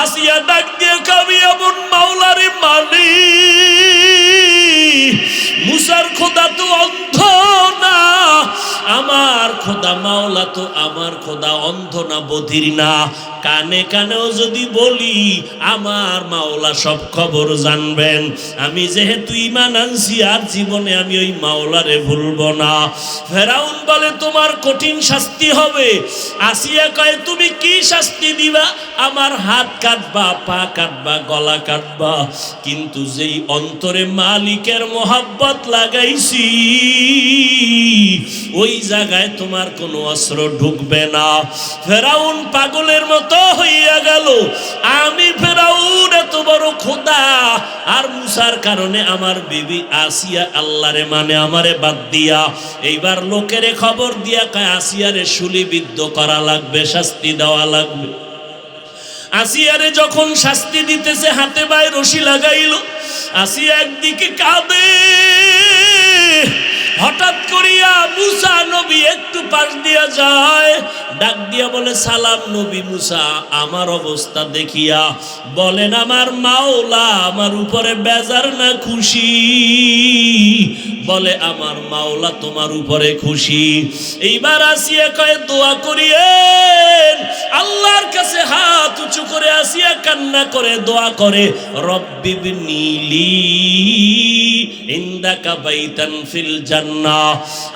[SPEAKER 1] আসিয়া ডাক দিয়ে, আমি এমন মাওলারে মানি, মুসার খোদা তো অন্ধ না, আমার খোদা মাওলা তো আমার খোদা অন্ধ না, বধির না। কানে কানেও যদি বলি, আমার মাওলা সব খবর জানবেন। আমি যেহেতু ঈমান আনছি, আর জীবনে আমি ওই মাওলারে ভুলব না। ফেরাউন বলে, তোমার কঠিন শাস্তি হবে। আসিয়া কয়, তুমি কি শাস্তি দিবা? আমার হাত কাটবা, পা কাটবা, গলা কাটবা, কিন্তু যেই অন্তরে মালিকের মোহাব্বত লাগাইছি, ওই জায়গায় তোমার কোনো অস্ত্র ঢুকবে না। ফেরাউন পাগলের মতো হইয়া গেল। আমি ফেরাউন এত বড় খোদা, আর মুসার কারণে আমার বিবি আসিয়া আল্লাহরে মানে আমারে বাদ দিয়া। এইবার লোকেরে খবর দিয়া কয়, আসিয়ারে শুলিবিদ্ধ করা লাগবে, শাস্তি দেওয়া লাগবে। আসিয়ারে যখন শাস্তি দিতেছে, হাতে পায়ে রশি লাগাইল। আসিয়া একদিকে কাঁদে, হঠাৎ করিয়া মুসা নবী একটু পাশ দিয়া যায়, ডাক দিয়া বলে, সালাম নবী মুসা। আমার অবস্থা দেখিয়া বলেন, আমার মাওলা আমার উপরে বেজার না খুশি? বলে, আমার মাওলা তোমার উপরে খুশি। এইবার আসিয়া কয়, দোয়া করিয়েন। আল্লাহর কাছে হাত উঁচু করে আসিয়া কান্না করে দোয়া করে, রব্বি বিনিলি ইনদাকা বাইতান ফিল জান্নাহ।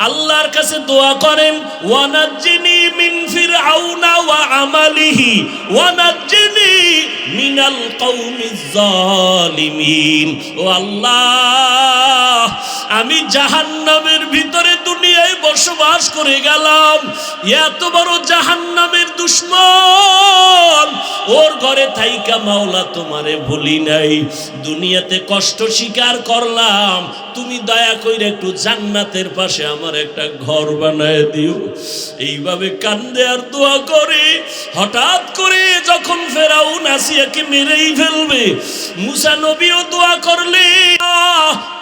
[SPEAKER 1] আল্লাহর কাছে দোয়া করেন, ওয়ানাজ্জিনি মিন ফিরআউনা ওয়া আমালিহি ওয়া নাজ্জিনি মিনাল কওমিজ জালিমিন। ও আল্লাহ, আমি জাহান্নামের ভিতরে দুনিয়ায় বসবাস করে গেলাম, এত বড় জাহান্নামের দুশমন, ওর ঘরে থাইকা মাওলা তোমারে ভুলি নাই, দুনিয়াতে কষ্ট স্বীকার করলাম, তুমি দয়া কইরা একটু জান্নাতের পাশে আমার একটা ঘর বানায় দিও। এইভাবে কান্দে আর দোয়া করে হঠাৎ করে যখন ফেরাউন আসিয়াকে মেরেই ফেলবে, মুসা নবীও দোয়া করলে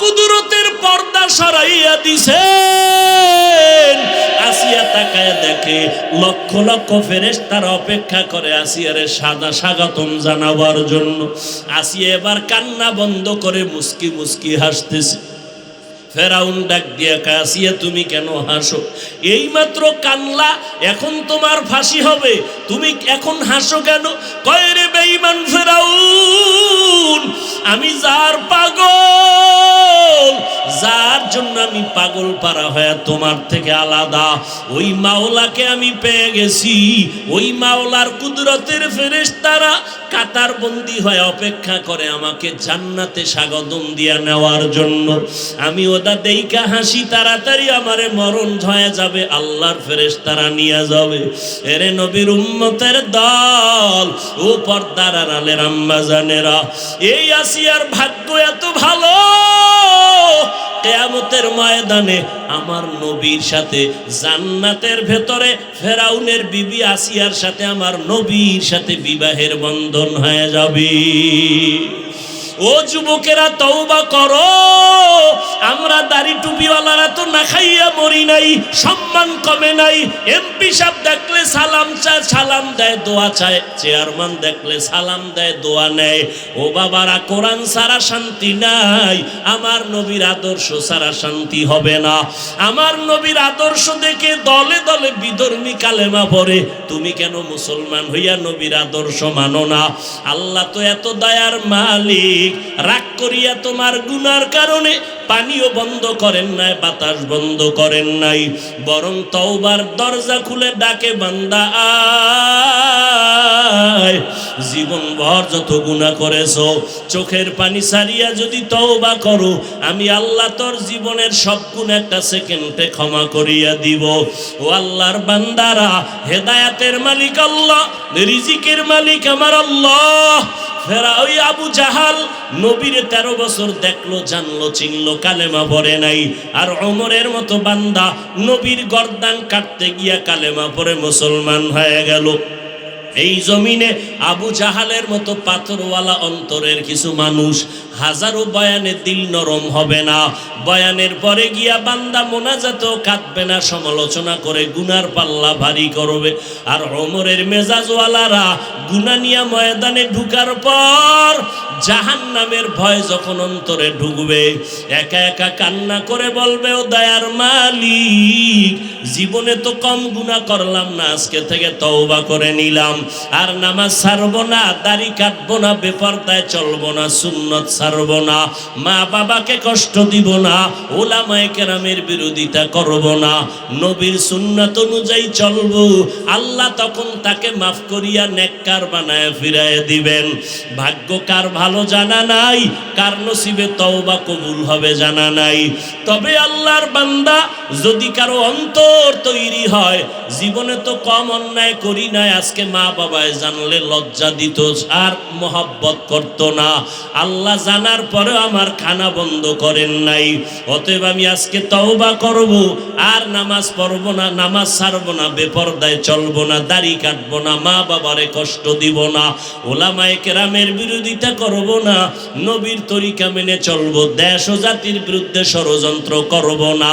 [SPEAKER 1] কুদরতের পর্দা সরাইয়া দিছে। আসিয়া তাকায় দেখে লক্ষ লক্ষ ফেরেশতারা অপেক্ষা করে আসিয়ারে সাদা স্বাগতম জানাবার জন্য। আসিয়া এবার কান্না বন্ধ করে মুস্কি মুস্কি হাসতেছে। ফেরাউন ডাক দিয়া কয়, আসিয়া তুমি কেন হাসো? এইমাত্র কানলা, এখন তোমার ফাঁসি হবে, তুমি এখন হাসো কেন? কয় রে বেঈমান ফেরাউন, আমি যার পাগল, যার জন্য আমি পাগল পারা হয়ে তোমার থেকে আলাদা, ওই মাওলাকে আমি পেয়ে গেছি। ওই মাওলার কুদরতের ফেরেশতারা কাতার বন্দী হয়ে অপেক্ষা করে আমাকে জান্নাতে স্বাগতম দিয়া নেওয়ার জন্য। আমি ওটা দেইকা হাসি, তাড়াতাড়ি আমারে মরণ হয়ে যাবে, আল্লাহর ফেরেশতারা নিয়ে যাবে। এরে নবীর উম্মতের দল, ও পর্দার আড়ালের আম্মা জানেরা, এই আসিয়ার ভাগ্য এত ভালো, কিয়ামতের ময়দানে আমার নবীর সাথে জান্নাতের ভেতরে ফেরাউনের বিবি আসিয়ার সাথে আমার নবীর সাথে বিবাহের বন্ধন হয়ে যাবে। ও যুবকেরা, তওবা করো। আমরা দাড়ি টুপিওয়ালারা তো না খাইয়া মরি নাই, সম্মান কমে নাই। এমপি সাহেব দেখলে সালাম চায়, সালাম দেয়, দোয়া চায়। চেয়ারম্যান দেখলে সালাম দেয়, দোয়া নেয়। ও বাবারা, কোরআন ছাড়া শান্তি নাই, আমার নবীর আদর্শ ছাড়া শান্তি হবে না। আমার নবীর আদর্শ দেখে দলে দলে বিধর্মী কালেমা পড়ে। তুমি কেন মুসলমান হইয়া নবীর আদর্শ মানো না? আল্লাহ তো এত দয়ার মালিক, রাগ করিয়া তোমার গুনার কারণে পানিও বন্ধ করেন নাই, বাতাস বন্ধ করেন নাই, বরং তওবার দরজা খুলে ডাকে, বান্দা আয়। জীবন ভর যত গুনাহ করেছো, চোখের পানি ছাড়িয়া যদি তওবা করো, আমি আল্লাহ তোর জীবনের সব গুনাহ একটা সেকেন্ডে ক্ষমা করিয়া দিব। ও আল্লাহর বান্দারা, হেদায়েতের মালিক আল্লাহ, রিজিকের মালিক আমার আল্লাহ। ফেরা ওই আবু জাহাল নবীরে 13 বছর দেখলো, জানলো, চিনলো, কালেমা পড়ে নাই। আর ওমরের মতো বান্দা নবীর গর্দান কাটতে গিয়া কালেমা পড়ে মুসলমান হয়ে গেল। এই জমিনে আবু জাহালের মতো পাথরওয়ালা অন্তরের কিছু মানুষ, হাজারো বয়ানে দিল নরম হবে না, বয়ানের পরে গিয়া বান্দা মোনাজাতেও কাঁদবে না, সমালোচনা করে গুনার পাল্লা ভারী করবে। আর ওমরের মেজাজওয়ালারা গুনাহ নিয়া ময়দানে ঢুকার পর জাহান্নামের ভয় যখন অন্তরে ঢুকবে, একা একা কান্না করে বলবে, ও দয়ার মালিক, জীবনে তো কম গুনাহ করলাম না, আজকে থেকে তওবা করে নিলাম। আর নামাজ ছাড়বো না, দাড়ি কাটবো না, বেপরদায় চলবো না, সুন্নত ছাড়বো না, মা বাবাকে কষ্ট দিব না, ওলামায়ে কেরামের বিরোধিতা করব না, নবীর সুন্নাত অনুযায়ী চলবো। আল্লাহ তখন তাকে মাফ করিয়া নেককার বানায় ফিরায় দিবেন। ভাগ্য কার ভালো জানা নাই, কার নসিবে তওবা কবুল হবে জানা নাই। তবে আল্লাহর বান্দা, যদি কারো অন্তর তৈরি হয়, জীবনে তো কম অন্যায় করি নাই, আজকে মা বাবায় জানলে লজ্জা দিত আর মহব্বত করতো না, আল্লাহ জানার পরেও আমার খানা বন্ধ করেন নাই, অতএব আমি আজকে তওবা করব, আর নামাজ পড়বো না, নামাজ ছাড়বো না, বেপরদায় চলবো না, দাড়ি কাটবো না, মা বাবারে কষ্ট দিব না, ওলামায়ে কেরামের বিরোধিতা করব না, নবীর তরিকা মেনে চলবো, দেশ ও জাতির বিরুদ্ধে ষড়যন্ত্র করব না।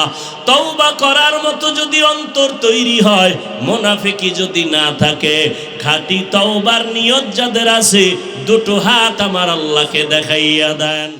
[SPEAKER 1] তওবা করার মতো যদি অন্তর তৈরি হয়, মুনাফিকি যদি না থাকে, খাঁটি তওবার নিয়ত যাদের আছে, দুটো হাত আমার আল্লাহকে দেখাইয়া দেন।